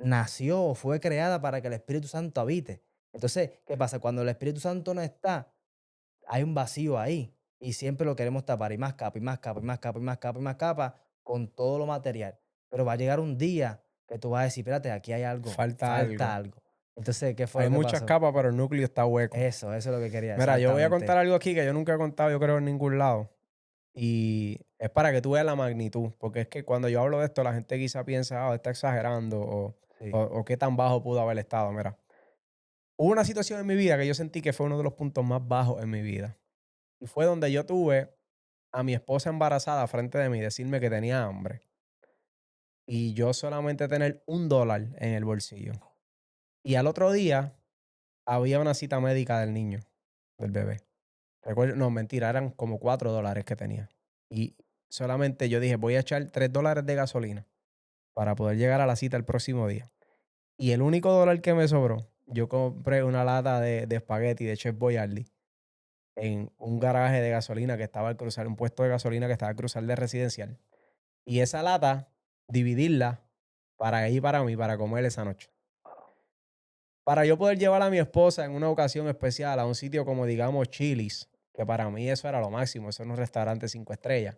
nació o fue creada para que el Espíritu Santo habite. Entonces, ¿qué pasa? Cuando el Espíritu Santo no está, hay un vacío ahí y siempre lo queremos tapar y más capa y más capa y más capa y más capa y más capa con todo lo material. Pero va a llegar un día que tú vas a decir, espérate, aquí hay algo, falta falta algo. algo. Entonces, ¿qué fue Hay lo que muchas pasó? capas, pero el núcleo está hueco. Eso es lo que quería, Mira, yo voy a contar exactamente. algo aquí que yo nunca he contado, yo creo, en ningún lado. Y es para que tú veas la magnitud, porque es que cuando yo hablo de esto, la gente quizá piensa, ah, está exagerando Sí. o qué tan bajo pudo haber estado. Mira, hubo una situación en mi vida que yo sentí que fue uno de los puntos más bajos en mi vida. Y fue donde yo tuve a mi esposa embarazada frente de mí decirme que tenía hambre. Y yo solamente tener $1 en el bolsillo. Y al otro día había una cita médica del niño, del bebé. Recuerdo, no, mentira, eran como $4 que tenía. Y solamente yo dije, voy a echar $3 de gasolina para poder llegar a la cita el próximo día. Y el único dólar que me sobró, yo compré una lata de espagueti de Chef Boyardee en un garaje de gasolina que estaba al cruzar, un puesto de gasolina que estaba al cruzar de residencial. Y esa lata, dividirla para ir para mí, para comer esa noche. Para yo poder llevar a mi esposa en una ocasión especial a un sitio como, digamos, Chili's, que para mí eso era lo máximo, eso era un restaurante 5 estrellas.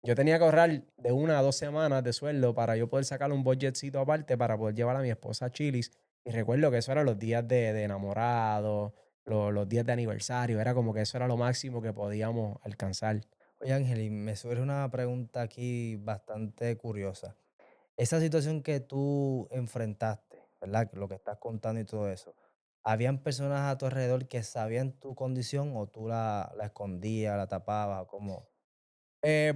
Yo tenía que ahorrar de 1 a 2 semanas de sueldo para yo poder sacar un budgetcito aparte para poder llevar a mi esposa a Chili's. Y recuerdo que eso eran los días de enamorado, los días de aniversario, era como que eso era lo máximo que podíamos alcanzar. Oye, Ángel, y me surge una pregunta aquí bastante curiosa. Esa situación que tú enfrentaste, ¿verdad? Lo que estás contando y todo eso. ¿Habían personas a tu alrededor que sabían tu condición o tú la escondías, la tapabas? ¿Cómo?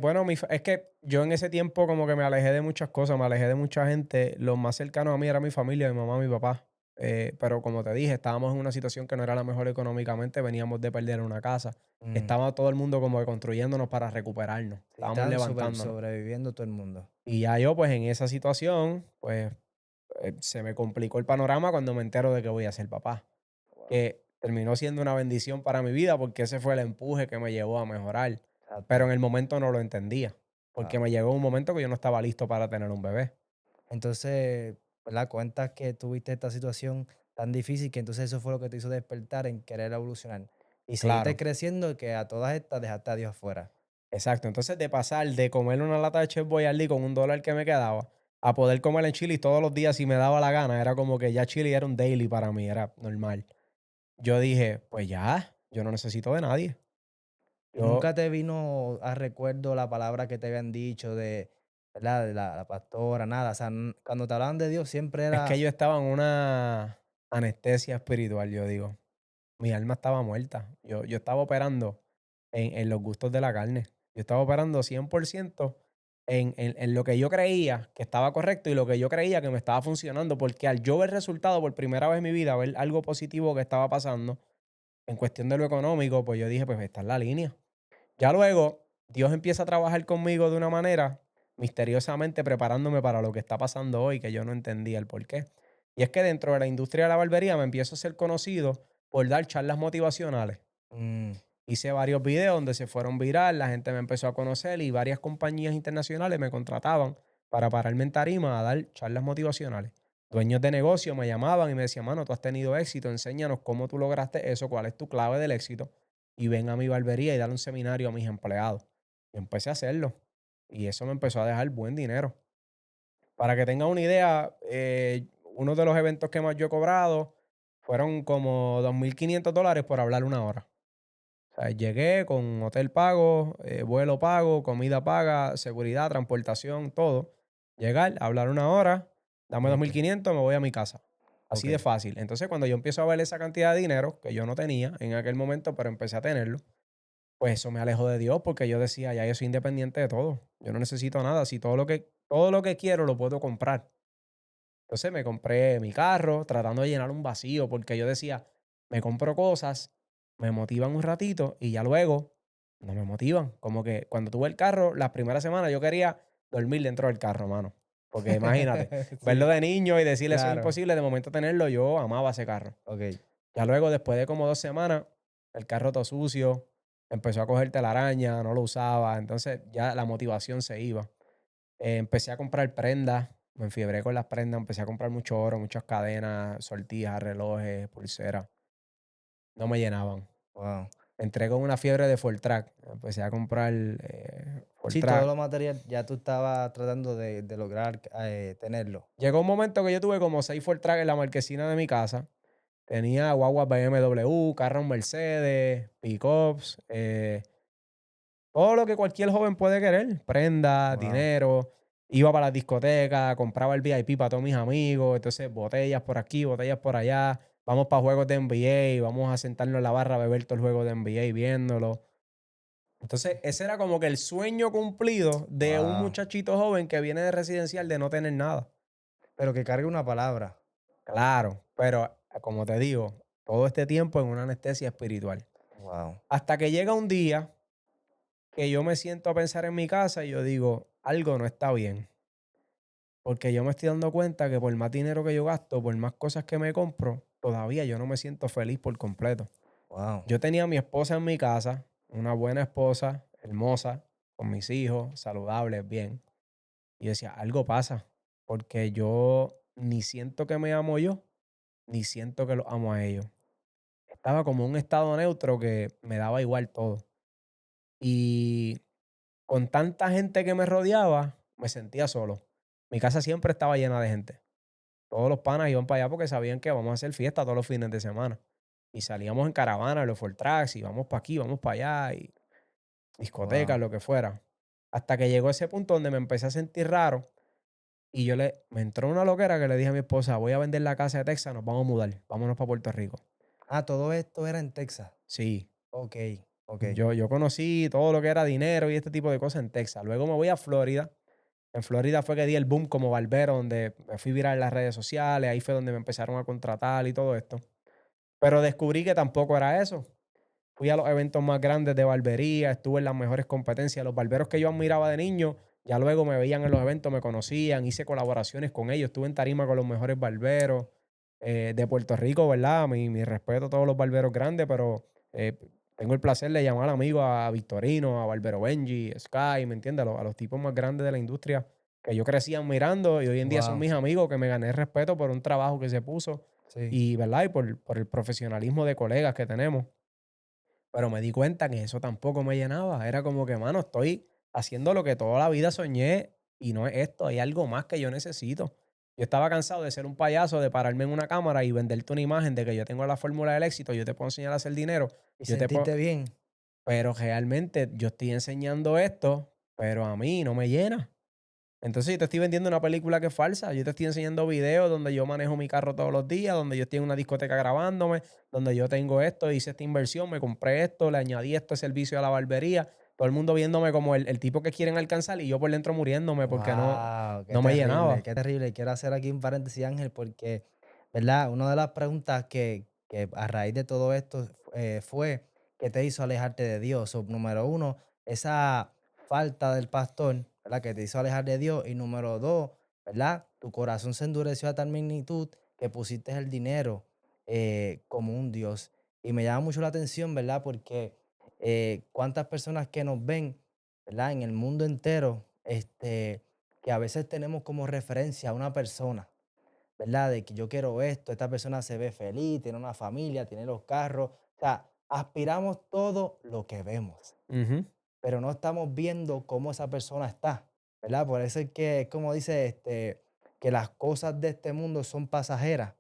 Bueno, es que yo en ese tiempo como que me alejé de muchas cosas, me alejé de mucha gente. Los más cercanos a mí era mi familia, mi mamá, mi papá. Pero como te dije, estábamos en una situación que no era la mejor económicamente, veníamos de perder una casa. Mm, Estaba todo el mundo como que construyéndonos para recuperarnos. sí, Estábamos estaban levantándonos. sobreviviendo todo el mundo. Y ya yo pues en esa situación, pues se me complicó el panorama cuando me entero de que voy a ser papá. Wow, Que terminó siendo una bendición para mi vida porque ese fue el empuje que me llevó a mejorar. Pero en exacto. el momento no lo entendía, porque Wow. me llegó un momento que yo no estaba listo para tener un bebé. Entonces, ¿verdad? Cuentas que tuviste esta situación tan difícil que entonces eso fue lo que te hizo despertar en querer evolucionar. Y seguiste Claro, creciendo que a todas estas dejaste a Dios afuera. exacto. Entonces, de pasar de comer una lata de Chef Boyardee con $1 que me quedaba, a poder comer en Chili todos los días si me daba la gana, era como que ya Chili era un daily para mí, era normal. Yo dije, pues ya, yo no necesito de nadie. Y Yo, nunca te vino a recuerdo la palabra que te habían dicho de, ¿verdad? De la pastora, nada. O sea, cuando te hablaban de Dios siempre es que era, yo estaba en una anestesia espiritual, yo digo. Mi alma estaba muerta. Yo estaba operando en los gustos de la carne. Yo estaba operando 100% en lo que yo creía que estaba correcto y lo que yo creía que me estaba funcionando, porque al yo ver resultado por primera vez en mi vida, ver algo positivo que estaba pasando en cuestión de lo económico, pues yo dije, pues esta es la línea. Ya luego, Dios empieza a trabajar conmigo de una manera misteriosamente preparándome para lo que está pasando hoy, que yo no entendía el por qué. Y es que dentro de la industria de la barbería me empiezo a ser conocido por dar charlas motivacionales. Mm, Hice varios videos donde se fueron viral, la gente me empezó a conocer y varias compañías internacionales me contrataban para pararme en tarima a dar charlas motivacionales. Dueños de negocio me llamaban y me decían, mano, tú has tenido éxito, enséñanos cómo tú lograste eso, cuál es tu clave del éxito y ven a mi barbería y dale un seminario a mis empleados. Y empecé a hacerlo y eso me empezó a dejar buen dinero. Para que tengan una idea, uno de los eventos que más yo he cobrado fueron como $2,500 por hablar una hora. O sea, llegué con hotel pago, vuelo pago, comida paga, seguridad, transportación, todo. Llegar, hablar una hora, dame dos mil ok, quinientos, me voy a mi casa. Así de ok. fácil. Entonces, cuando yo empiezo a ver esa cantidad de dinero, que yo no tenía en aquel momento, pero empecé a tenerlo, pues eso me alejó de Dios porque yo decía, ya yo soy independiente de todo. Yo no necesito nada. Si todo lo que quiero lo puedo comprar. Entonces me compré mi carro tratando de llenar un vacío porque yo decía, me compro cosas, me motivan un ratito y ya luego no me motivan. Como que cuando tuve el carro, las primeras semanas yo quería dormir dentro del carro, mano. Porque imagínate, verlo Sí, de niño y decirle eso es claro. imposible, de momento tenerlo, yo amaba ese carro. Ok. Ya luego, después de como 2 semanas, el carro todo sucio, empezó a coger telaraña, no lo usaba, entonces ya la motivación se iba. Empecé a comprar prendas, me enfiebré con las prendas, empecé a comprar mucho oro, muchas cadenas, sortijas, relojes, pulseras. No me llenaban. Wow. Entré con una fiebre de Track. Empecé a comprar Sí, todo Track. lo material ya tú estabas tratando de lograr tenerlo. Llegó un momento que yo tuve como 6 Track en la marquesina de mi casa. Tenía guaguas BMW, carros Mercedes, pickups, todo lo que cualquier joven puede querer, prenda, Wow. dinero. Iba para la discoteca, compraba el VIP para todos mis amigos, entonces botellas por aquí, botellas por allá. Vamos para juegos de NBA, vamos a sentarnos en la barra a beber todo el juego de NBA viéndolo. Entonces, ese era como que el sueño cumplido de un Wow. muchachito joven que viene de residencial de no tener nada. Pero que cargue una palabra. Claro, pero como te digo, todo este tiempo en una anestesia espiritual. Wow. Hasta que llega un día que yo me siento a pensar en mi casa y yo digo, algo no está bien. Porque yo me estoy dando cuenta que por más dinero que yo gasto, por más cosas que me compro, todavía yo no me siento feliz por completo. Wow. Yo tenía a mi esposa en mi casa, una buena esposa, hermosa, con mis hijos, saludables, bien. Y yo decía, algo pasa, porque yo ni siento que me amo yo, ni siento que los amo a ellos. Estaba como en un estado neutro que me daba igual todo. Y con tanta gente que me rodeaba, me sentía solo. Mi casa siempre estaba llena de gente. Todos los panas iban para allá porque sabían que vamos a hacer fiesta todos los fines de semana. Y salíamos en caravana, los Ford Tracks, y vamos para aquí, vamos para allá, y discotecas, Wow. lo que fuera. Hasta que llegó ese punto donde me empecé a sentir raro y me entró una loquera que le dije a mi esposa, voy a vender la casa de Texas, nos vamos a mudar, vámonos para Puerto Rico. Ah, todo esto era en Texas. Sí, Ok. Ok. yo conocí todo lo que era dinero y este tipo de cosas en Texas. Luego me voy a Florida. En Florida fue que di el boom como barbero, donde me fui viral en las redes sociales, ahí fue donde me empezaron a contratar y todo esto. Pero descubrí que tampoco era eso. Fui a los eventos más grandes de barbería, estuve en las mejores competencias. Los barberos que yo admiraba de niño, ya luego me veían en los eventos, me conocían, hice colaboraciones con ellos, estuve en tarima con los mejores barberos de Puerto Rico, ¿verdad? Mi respeto a todos los barberos grandes, pero tengo el placer de llamar amigos a Victorino, a Barbero Benji, Sky, ¿me entiendes? A los tipos más grandes de la industria que yo crecí admirando y hoy en día son Wow. mis amigos que me gané el respeto por un trabajo que se puso Sí. y, ¿verdad? Y por el profesionalismo de colegas que tenemos. Pero me di cuenta que eso tampoco me llenaba. Era como que, mano, estoy haciendo lo que toda la vida soñé y no es esto, hay algo más que yo necesito. Yo estaba cansado de ser un payaso, de pararme en una cámara y venderte una imagen de que yo tengo la fórmula del éxito, yo te puedo enseñar a hacer dinero, Y yo te puedo, sentirte bien. pero realmente yo estoy enseñando esto, pero a mí no me llena. Entonces yo te estoy vendiendo una película que es falsa. Yo te estoy enseñando videos donde yo manejo mi carro todos los días, donde yo estoy en una discoteca grabándome, donde yo tengo esto, hice esta inversión, me compré esto, le añadí este servicio a la barbería. Todo el mundo viéndome como el tipo que quieren alcanzar y yo por dentro muriéndome porque Wow, qué no me terrible, llenaba. qué terrible. Quiero hacer aquí un paréntesis, Ángel, porque, ¿verdad? Una de las preguntas que a raíz de todo esto fue qué te hizo alejarte de Dios. O, número uno, esa falta del pastor, ¿verdad? Que te hizo alejar de Dios. Y número dos, ¿verdad? Tu corazón se endureció a tal magnitud que pusiste el dinero como un Dios. Y me llama mucho la atención, ¿verdad? Porque cuántas personas que nos ven, ¿verdad? En el mundo entero, que a veces tenemos como referencia a una persona, ¿verdad? De que yo quiero esto, esta persona se ve feliz, tiene una familia, tiene los carros. O sea, aspiramos todo lo que vemos, Ujú. pero no estamos viendo cómo esa persona está, ¿verdad? Por eso es que, como dice, que las cosas de este mundo son pasajeras,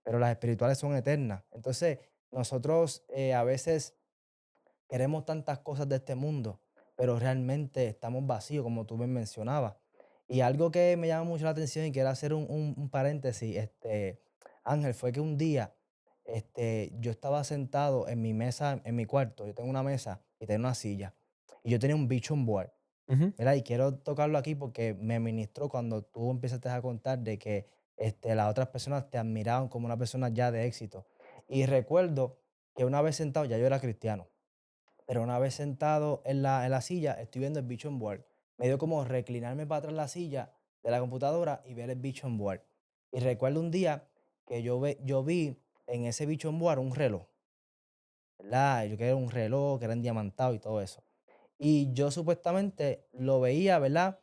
pero las espirituales son eternas. Entonces, nosotros a veces queremos tantas cosas de este mundo, pero realmente estamos vacíos, como tú me mencionabas. Y algo que me llama mucho la atención y quiero hacer un paréntesis, Ángel, fue que un día yo estaba sentado en mi mesa, en mi cuarto, yo tengo una mesa y tengo una silla, y yo tenía un vision board, Ujú. ¿verdad? Y quiero tocarlo aquí porque me ministró cuando tú empezaste a contar de que las otras personas te admiraban como una persona ya de éxito. Y recuerdo que una vez sentado, ya yo era cristiano, pero una vez sentado en la silla, estoy viendo el vision board. Me dio como reclinarme para atrás la silla de la computadora y ver el vision board. Y recuerdo un día que yo vi en ese vision board un reloj, ¿verdad? Yo que era un reloj, que era diamantado y todo eso. Y yo supuestamente lo veía, ¿verdad?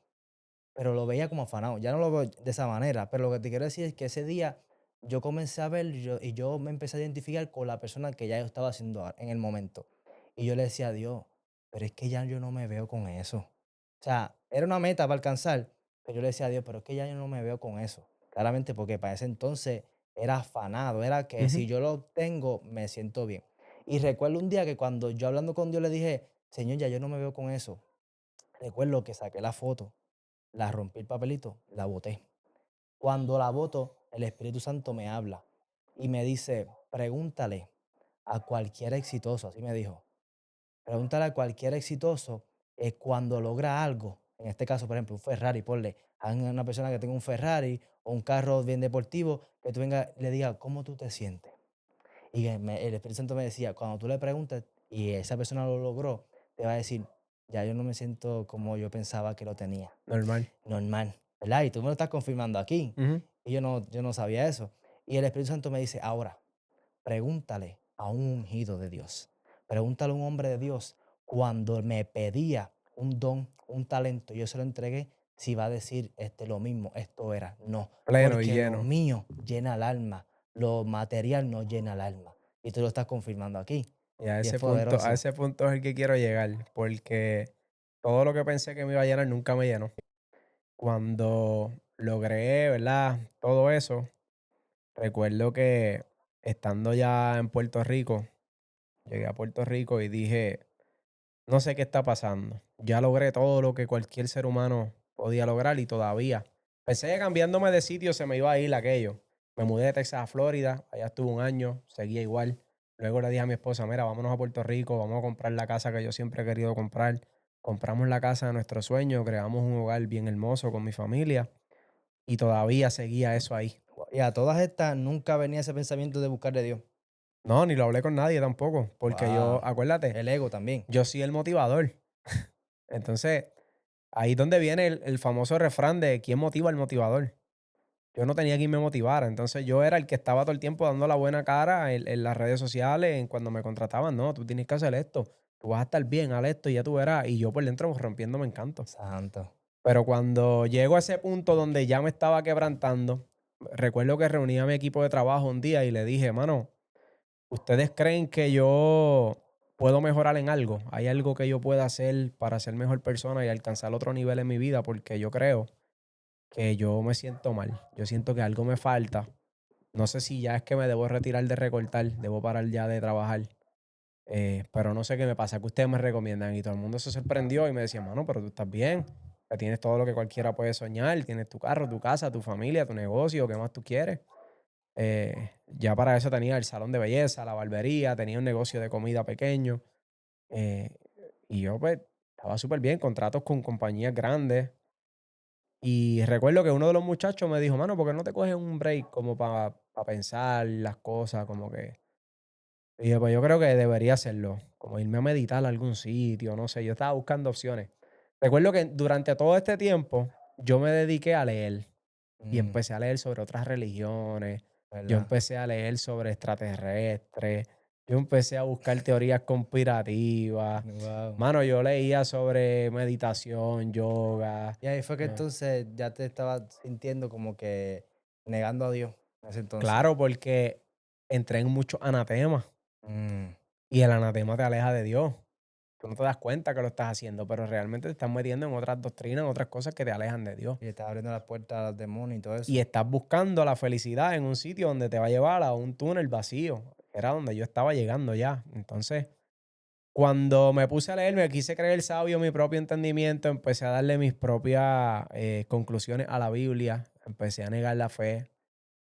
Pero lo veía como afanado. Ya no lo veo de esa manera. Pero lo que te quiero decir es que ese día yo comencé a ver y yo me empecé a identificar con la persona que ya yo estaba haciendo en el momento. Y yo le decía a Dios, pero es que ya yo no me veo con eso. O sea, era una meta para alcanzar, pero yo le decía a Dios, pero es que ya yo no me veo con eso. Claramente porque para ese entonces era afanado, era que Ujú. si yo lo obtengo, me siento bien. Y recuerdo un día que cuando yo hablando con Dios le dije, Señor, ya yo no me veo con eso. Recuerdo que saqué la foto, la rompí el papelito, la boté. Cuando la boto, el Espíritu Santo me habla y me dice, pregúntale a cualquier exitoso, así me dijo, pregúntale a cualquier exitoso cuando logra algo, en este caso, por ejemplo, un Ferrari, ponle a una persona que tenga un Ferrari o un carro bien deportivo, que tú venga y le diga, ¿cómo tú te sientes? Y que el Espíritu Santo me decía, cuando tú le preguntes y esa persona lo logró, te va a decir, ya yo no me siento como yo pensaba que lo tenía. Normal. Normal, ¿verdad? Y tú me lo estás confirmando aquí. Ujú. Y yo no sabía eso. Y el Espíritu Santo me dice, ahora, pregúntale a un ungido de Dios. Pregúntale a un hombre de Dios cuando me pedía un don, un talento, yo se lo entregué, si va a decir lo mismo, esto era. No, Pleno y porque lo lleno. mío llena el alma, lo material no llena el alma. Y tú lo estás confirmando aquí. Y Y es a poderoso. ese punto es el que quiero llegar, porque todo lo que pensé que me iba a llenar nunca me llenó. Cuando logré, ¿verdad? Todo eso, recuerdo que estando ya en Puerto Rico, llegué a Puerto Rico y dije, no sé qué está pasando. Ya logré todo lo que cualquier ser humano podía lograr y todavía. Pensé que cambiándome de sitio se me iba a ir aquello. Me mudé de Texas a Florida, allá estuve un año, seguía igual. Luego le dije a mi esposa, mira, vámonos a Puerto Rico, vamos a comprar la casa que yo siempre he querido comprar. Compramos la casa de nuestro sueño, creamos un hogar bien hermoso con mi familia y todavía seguía eso ahí. Y a todas estas nunca venía ese pensamiento de buscar de Dios. No, ni lo hablé con nadie tampoco, porque yo, Wow. acuérdate, El ego también. yo soy el motivador. Entonces, ahí es donde viene el famoso refrán de quién motiva al motivador. Yo no tenía quien me motivara, entonces yo era el que estaba todo el tiempo dando la buena cara en las redes sociales, en cuando me contrataban, no, tú tienes que hacer esto, tú vas a estar bien, haz esto y ya tú verás, y yo por dentro rompiéndome en canto. Santo. Pero cuando llego a ese punto donde ya me estaba quebrantando, recuerdo que reuní a mi equipo de trabajo un día y le dije, mano, ¿ustedes creen que yo puedo mejorar en algo? ¿Hay algo que yo pueda hacer para ser mejor persona y alcanzar otro nivel en mi vida? Porque yo creo que yo me siento mal. Yo siento que algo me falta. No sé si ya es que me debo retirar de recortar, debo parar ya de trabajar. Pero no sé qué me pasa, que ustedes me recomiendan. Y todo el mundo se sorprendió y me decía, mano, pero tú estás bien. Que tienes todo lo que cualquiera puede soñar. Tienes tu carro, tu casa, tu familia, tu negocio, ¿qué más tú quieres? Ya para eso tenía el salón de belleza, la barbería, tenía un negocio de comida pequeño. eh, y yo pues estaba súper bien, contratos con compañías grandes. Y recuerdo que uno de los muchachos me dijo, mano, ¿por qué no te coges un break como para pensar las cosas? Como que... Y dije, pues yo creo que debería hacerlo, como irme a meditar a algún sitio, no sé, yo estaba buscando opciones. Recuerdo que durante todo este tiempo yo me dediqué a leer y Mm, empecé a leer sobre otras religiones, Yo ¿verdad? empecé a leer sobre extraterrestres, yo empecé a buscar teorías conspirativas. Wow. Mano, yo leía sobre meditación, yoga. Y ahí fue que eh, entonces ya te estabas sintiendo como que negando a Dios en ese entonces. Claro, porque entré en muchos anatemas Mm, y el anatema te aleja de Dios. Tú no te das cuenta que lo estás haciendo, pero realmente te estás metiendo en otras doctrinas, en otras cosas que te alejan de Dios. y le estás abriendo las puertas a los demonios y todo Y eso. estás buscando la felicidad en un sitio donde te va a llevar a un túnel vacío, que era donde yo estaba llegando ya. Entonces, cuando me puse a leer, me quise creer sabio mi propio entendimiento, empecé a darle mis propias conclusiones a la Biblia, empecé a negar la fe,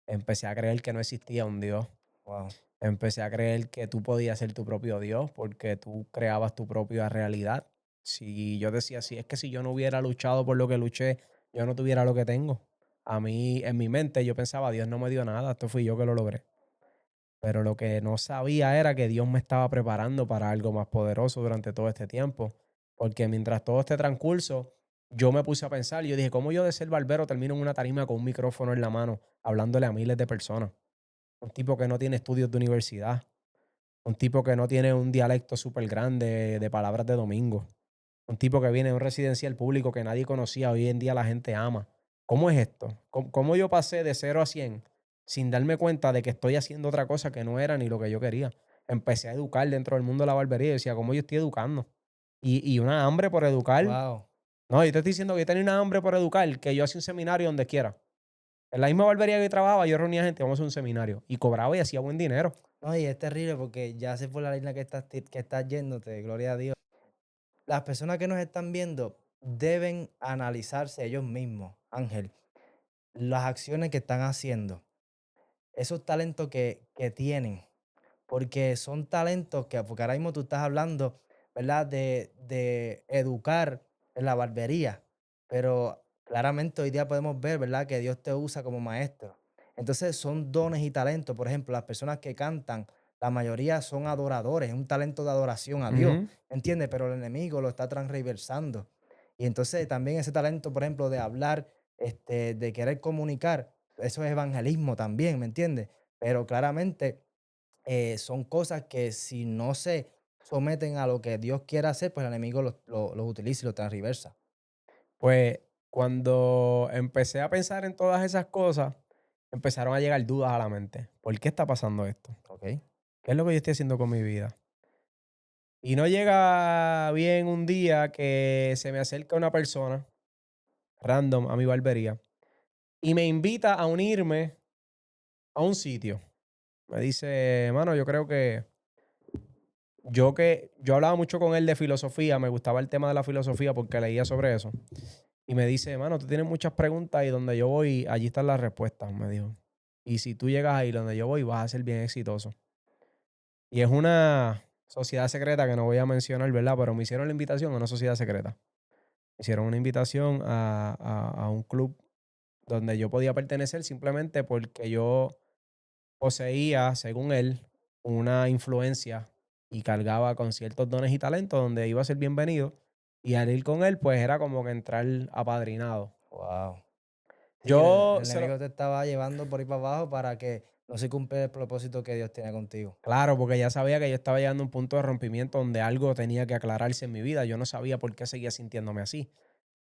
empecé a creer que no existía un Dios, Wow. empecé a creer que tú podías ser tu propio Dios porque tú creabas tu propia realidad. Si yo decía, si es que si yo no hubiera luchado por lo que luché, yo no tuviera lo que tengo. A mí, en mi mente, yo pensaba, Dios no me dio nada, esto fui yo que lo logré. Pero lo que no sabía era que Dios me estaba preparando para algo más poderoso durante todo este tiempo. Porque mientras todo este transcurso, yo me puse a pensar, yo dije, ¿cómo yo de ser barbero termino en una tarima con un micrófono en la mano, hablándole a miles de personas? Un tipo que no tiene estudios de universidad, un tipo que no tiene un dialecto súper grande de palabras de domingo, un tipo que viene de un residencial público que nadie conocía, hoy en día la gente ama. ¿Cómo es esto? ¿Cómo yo pasé de 0 a 100 sin darme cuenta de que estoy haciendo otra cosa que no era ni lo que yo quería? Empecé a educar dentro del mundo de la barbería y decía, ¿cómo yo estoy educando? Y una hambre por educar. Wow. No, yo te estoy diciendo que yo tenía una hambre por educar, que yo hacía un seminario donde quiera. En la misma barbería que trabajaba, yo reunía gente, vamos a hacer un seminario. Y cobraba y hacía buen dinero. No, y es terrible porque ya sé por la línea que estás yéndote, gloria a Dios. Las personas que nos están viendo deben analizarse ellos mismos, Ángel, las acciones que están haciendo, esos talentos que tienen. Porque son talentos que, porque ahora mismo tú estás hablando, ¿verdad? De educar en la barbería, pero claramente hoy día podemos ver, ¿verdad? Que Dios te usa como maestro. Entonces son dones y talentos. Por ejemplo, las personas que cantan, la mayoría son adoradores, es un talento de adoración a Dios, Ujú. ¿entiendes? Pero el enemigo lo está transversando. Y entonces también ese talento, por ejemplo, de hablar, de querer comunicar, eso es evangelismo también, ¿me entiendes? Pero claramente son cosas que si no se someten a lo que Dios quiere hacer, pues el enemigo los utiliza y los transversa. Pues cuando empecé a pensar en todas esas cosas, empezaron a llegar dudas a la mente. ¿Por qué está pasando esto? ¿Ok? ¿Qué es lo que yo estoy haciendo con mi vida? Y no llega bien un día que se me acerca una persona random a mi barbería y me invita a unirme a un sitio. Me dice, mano, yo creo que yo hablaba mucho con él de filosofía, me gustaba el tema de la filosofía porque leía sobre eso. Y me dice, mano, tú tienes muchas preguntas y donde yo voy, allí están las respuestas, me dijo. Y si tú llegas ahí donde yo voy, vas a ser bien exitoso. Y es una sociedad secreta que no voy a mencionar, ¿verdad? Pero me hicieron la invitación a una sociedad secreta. Me hicieron una invitación a un club donde yo podía pertenecer simplemente porque yo poseía, según él, una influencia y cargaba con ciertos dones y talentos donde iba a ser bienvenido. Y al ir con él, pues era como que entrar apadrinado. Wow. Sí, Yo el se lo, enemigo te estaba llevando por ahí para abajo para que no se cumpla el propósito que Dios tiene contigo. Claro, porque ya sabía que yo estaba llegando a un punto de rompimiento donde algo tenía que aclararse en mi vida. Yo no sabía por qué seguía sintiéndome así.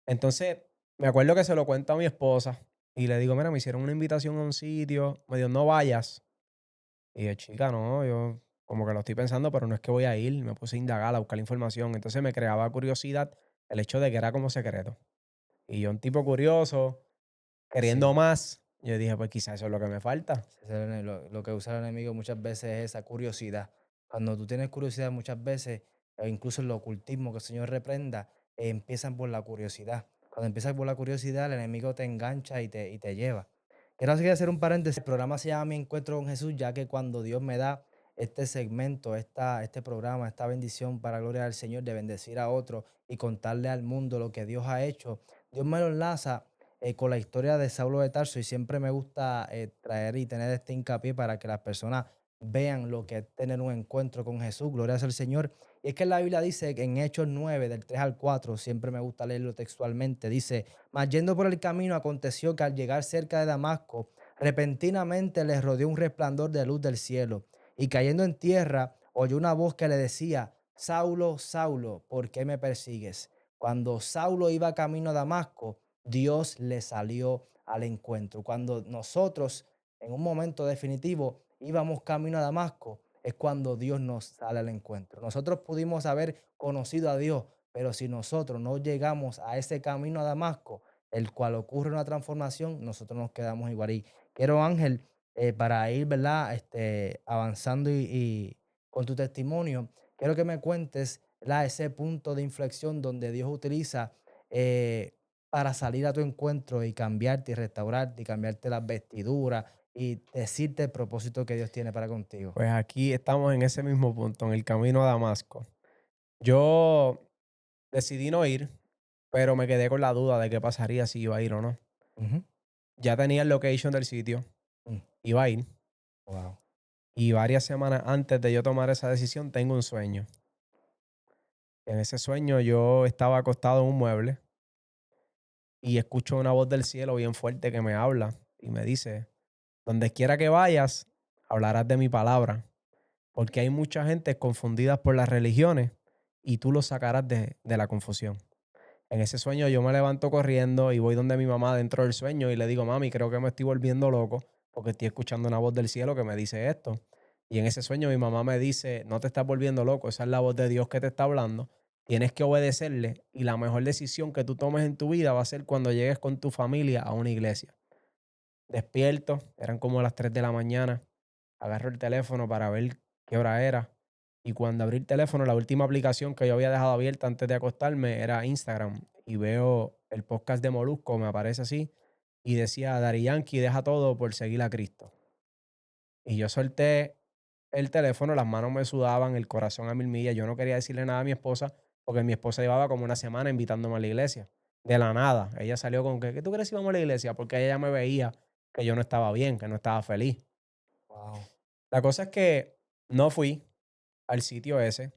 Entonces, me acuerdo que se lo cuento a mi esposa y le digo, mira, me hicieron una invitación a un sitio. Me dijo, no vayas. Y yo, chica, no, yo como que lo estoy pensando, pero no es que voy a ir. Me puse a indagar, a buscar información. Entonces me creaba curiosidad el hecho de que era como secreto. Y yo, un tipo curioso, queriendo Sí. más, yo dije, pues quizás eso es lo que me falta. Lo que usa el enemigo muchas veces es esa curiosidad. Cuando tú tienes curiosidad muchas veces, incluso el ocultismo que el Señor reprenda, empiezan por la curiosidad. Cuando empiezas por la curiosidad, el enemigo te engancha y te lleva. Quiero así hacer un paréntesis. El programa se llama Mi Encuentro con Jesús, ya que cuando Dios me da este segmento, este programa, esta bendición para gloria del Señor, de bendecir a otro y contarle al mundo lo que Dios ha hecho, Dios me lo enlaza con la historia de Saulo de Tarso y siempre me gusta traer y tener este hincapié para que las personas vean lo que es tener un encuentro con Jesús, gloria al Señor. Y es que la Biblia dice que en Hechos 9 del 3 al 4 siempre me gusta leerlo textualmente, dice, mas yendo por el camino aconteció que al llegar cerca de Damasco, Repentinamente le rodeó un resplandor de luz del cielo, y cayendo en tierra, oyó una voz que le decía: Saulo, Saulo, ¿por qué me persigues? Cuando Saulo iba camino a Damasco, Dios le salió al encuentro. Cuando nosotros, en un momento definitivo, íbamos camino a Damasco, es cuando Dios nos sale al encuentro. Nosotros pudimos haber conocido a Dios, pero si nosotros no llegamos a ese camino a Damasco, el cual ocurre una transformación, nosotros nos quedamos igual. Y quiero, Ángel, para ir, ¿verdad? Avanzando y con tu testimonio, quiero que me cuentes, ¿verdad? Ese punto de inflexión donde Dios utiliza eh, para salir a tu encuentro y cambiarte y restaurarte y cambiarte las vestiduras y decirte el propósito que Dios tiene para contigo. Pues aquí estamos en ese mismo punto, en el camino a Damasco. Yo decidí no ir, pero me quedé con la duda de qué pasaría si iba a ir o no. Ujú. Ya tenía el location del sitio, Mm. iba a ir. Wow. Y varias semanas antes de yo tomar esa decisión, tengo un sueño. En ese sueño yo estaba acostado en un mueble y escucho una voz del cielo bien fuerte que me habla y me dice: donde quiera que vayas, hablarás de mi palabra, porque hay mucha gente confundida por las religiones y tú los sacarás de la confusión. En ese sueño yo me levanto corriendo y voy donde mi mamá dentro del sueño y le digo: mami, creo que me estoy volviendo loco porque estoy escuchando una voz del cielo que me dice esto. Y en ese sueño mi mamá me dice: no te estás volviendo loco, esa es la voz de Dios que te está hablando. Tienes que obedecerle y la mejor decisión que tú tomes en tu vida va a ser cuando llegues con tu familia a una iglesia. Despierto, eran como las 3 de la mañana, agarro el teléfono para ver qué hora era. Y cuando abrí el teléfono, la última aplicación que yo había dejado abierta antes de acostarme era Instagram. Y veo el podcast de Molusco, me aparece así, y decía: Daddy Yankee deja todo por seguir a Cristo. Y yo solté el teléfono, las manos me sudaban, el corazón a mil millas. Yo no quería decirle nada a mi esposa porque mi esposa llevaba como una semana invitándome a la iglesia. De la nada. Ella salió con que: ¿qué tú crees si vamos a la iglesia? Porque ella ya me veía que yo no estaba bien, que no estaba feliz. Wow. La cosa es que no fui al sitio ese,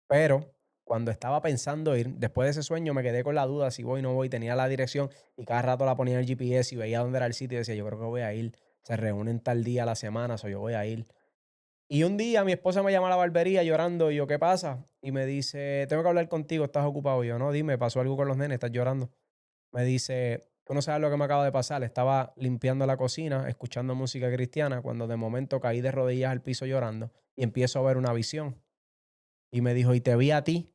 pero cuando estaba pensando ir, después de ese sueño me quedé con la duda si voy o no voy. Tenía la dirección y cada rato la ponía en el GPS y veía dónde era el sitio y decía: yo creo que voy a ir. Se reúnen tal día a la semana, o yo voy a ir. Y un día mi esposa me llama a la barbería llorando y yo: ¿qué pasa? Y me dice: tengo que hablar contigo, ¿estás ocupado? Y yo: no, dime, pasó algo con los nenes, estás llorando. Me dice: tú no sabes lo que me acaba de pasar. Estaba limpiando la cocina, escuchando música cristiana, cuando de momento caí de rodillas al piso llorando y empiezo a ver una visión. Y me dijo: y te vi a ti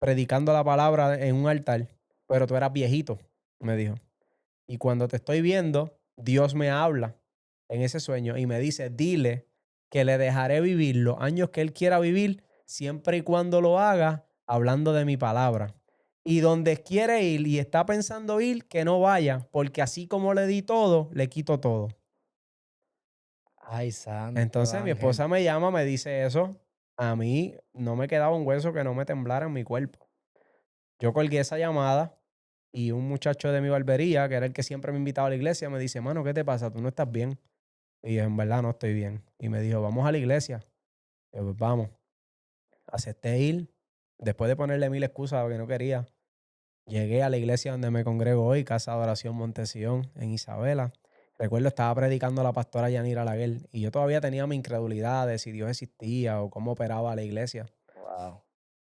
predicando la palabra en un altar, pero tú eras viejito, me dijo. Y cuando te estoy viendo, Dios me habla en ese sueño y me dice: dile que le dejaré vivir los años que él quiera vivir, siempre y cuando lo haga hablando de mi palabra. Y donde quiere ir y está pensando ir, que no vaya, porque así como le di todo, le quito todo. Ay, santo Entonces mi Ángel. esposa me llama, me dice eso. A mí no me quedaba un hueso que no me temblara en mi cuerpo. Yo colgué esa llamada y un muchacho de mi barbería, que era el que siempre me invitaba a la iglesia, me dice: mano, ¿qué te pasa? ¿Tú no estás bien? Y yo: en verdad no estoy bien. Y me dijo: vamos a la iglesia. Y yo: pues vamos. Acepté ir. Después de ponerle mil excusas porque no quería, llegué a la iglesia donde me congrego hoy, Casa de Oración Montesión, en Isabela. Recuerdo, estaba predicando la pastora Yanira Laguer y yo todavía tenía mi incredulidad de si Dios existía o cómo operaba la iglesia. Wow.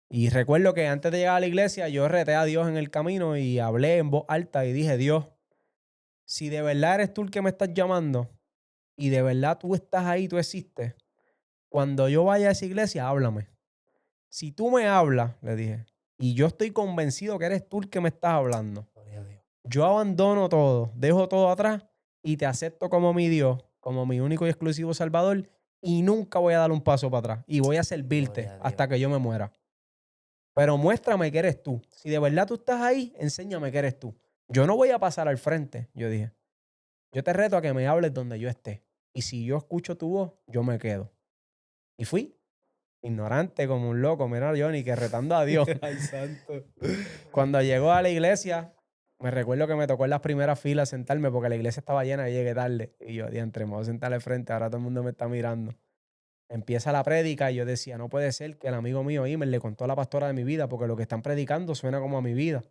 Y recuerdo que antes de llegar a la iglesia yo reté a Dios en el camino y hablé en voz alta y dije: Dios, si de verdad eres tú el que me estás llamando y de verdad tú estás ahí, tú existes, cuando yo vaya a esa iglesia, háblame. Si tú me hablas, le dije, y yo estoy convencido que eres tú el que me estás hablando, Gloria a Dios. yo abandono todo, dejo todo atrás y te acepto como mi Dios, como mi único y exclusivo Salvador, y nunca voy a dar un paso para atrás y voy a servirte Gloria a Dios. hasta que yo me muera. Pero muéstrame que eres tú. Si de verdad tú estás ahí, enséñame que eres tú. Yo no voy a pasar al frente, yo dije. Yo te reto a que me hables donde yo esté. Y si yo escucho tu voz, yo me quedo. Y fui, ignorante como un loco, mira yo ni que retando a Dios. Ay, santo. Cuando llegó a la iglesia, me recuerdo que me tocó en las primeras filas sentarme porque la iglesia estaba llena y llegué tarde. Y yo: diantre, me voy a sentar al frente, ahora todo el mundo me está mirando. Empieza la prédica y yo decía: no puede ser que el amigo mío Imer le contó a la pastora de mi vida porque lo que están predicando suena como a mi vida.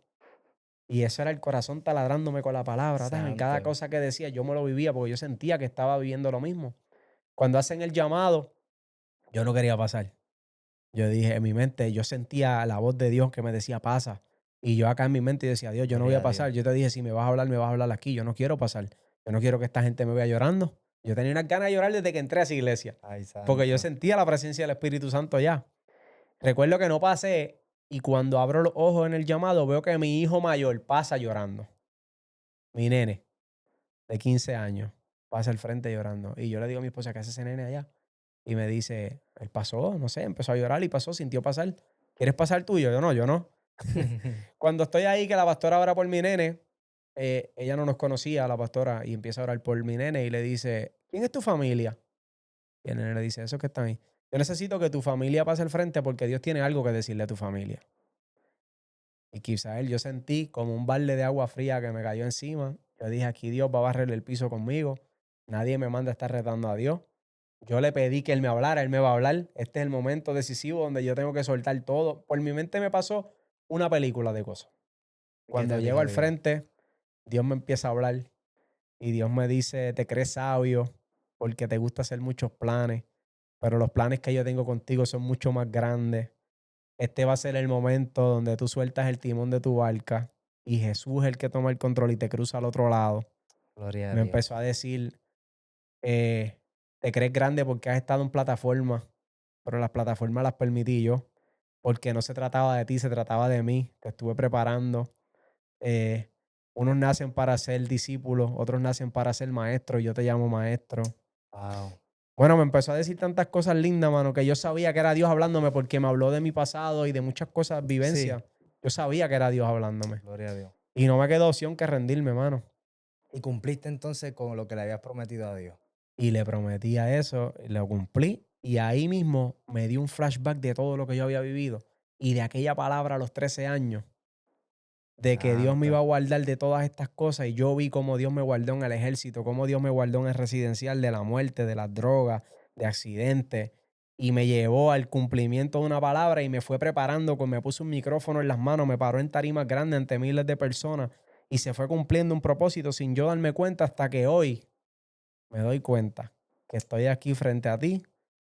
Y eso era el corazón taladrándome con la palabra. En cada Santo. cosa que decía, yo me lo vivía porque yo sentía que estaba viviendo lo mismo. Cuando hacen el llamado, yo no quería pasar. Yo dije, en mi mente, yo sentía la voz de Dios que me decía, pasa. Y yo acá en mi mente decía, Dios, yo no voy Gloria a a Dios. pasar. Yo te dije, si me vas a hablar, me vas a hablar aquí. Yo no quiero pasar. Yo no quiero que esta gente me vea llorando. Yo tenía unas ganas de llorar desde que entré a esa iglesia. Ay, Porque yo santo. sentía la presencia del Espíritu Santo ya. Recuerdo que no pasé y cuando abro los ojos en el llamado veo que mi hijo mayor pasa llorando. Mi nene de 15 años pasa al frente llorando. Y yo le digo a mi esposa, ¿qué hace ese nene allá? Y me dice, él pasó, no sé, empezó a llorar y pasó, sintió pasar. ¿Quieres pasar tuyo? Yo no, yo no. Cuando estoy ahí, que la pastora ora por mi nene, ella no nos conocía, la pastora, y empieza a orar por mi nene y le dice, ¿quién es tu familia? Y el nene le dice, esos que están ahí. Yo necesito que tu familia pase al frente porque Dios tiene algo que decirle a tu familia. Y quizá yo sentí como un balde de agua fría que me cayó encima. Yo dije, aquí Dios va a barrer el piso conmigo. Nadie me manda a estar retando a Dios. Yo le pedí que Él me hablara, Él me va a hablar. Este es el momento decisivo donde yo tengo que soltar todo. Por mi mente me pasó una película de cosas. ¿Y qué Cuando te llego dijo al Dios? frente, Dios me empieza a hablar y Dios me dice, te crees sabio porque te gusta hacer muchos planes, pero los planes que yo tengo contigo son mucho más grandes. Este va a ser el momento donde tú sueltas el timón de tu barca y Jesús es el que toma el control y te cruza al otro lado. Gloria a Me Dios. empezó a decir, te crees grande porque has estado en plataformas, pero las plataformas las permití yo, porque no se trataba de ti, se trataba de mí. Te estuve preparando. Eh, Unos nacen para ser discípulos, otros nacen para ser maestros. Yo te llamo maestro. Wow. Bueno, me empezó a decir tantas cosas lindas, mano, que yo sabía que era Dios hablándome porque me habló de mi pasado y de muchas cosas, Sí. vivencias. Yo sabía que era Dios hablándome. Gloria a Dios. Y no me quedó opción que rendirme, mano. Y cumpliste entonces con lo que le habías prometido a Dios. Y le prometí a eso, y lo cumplí. Y ahí mismo me dio un flashback de todo lo que yo había vivido. Y de aquella palabra a los 13 años, de que Dios me iba a Santo. guardar de todas estas cosas. Y yo vi cómo Dios me guardó en el ejército, cómo Dios me guardó en el residencial de la muerte, de las drogas, de accidentes. Y me llevó al cumplimiento de una palabra y me fue preparando, me puso un micrófono en las manos, me paró en tarimas grandes ante miles de personas y se fue cumpliendo un propósito sin yo darme cuenta hasta que hoy me doy cuenta que estoy aquí frente a ti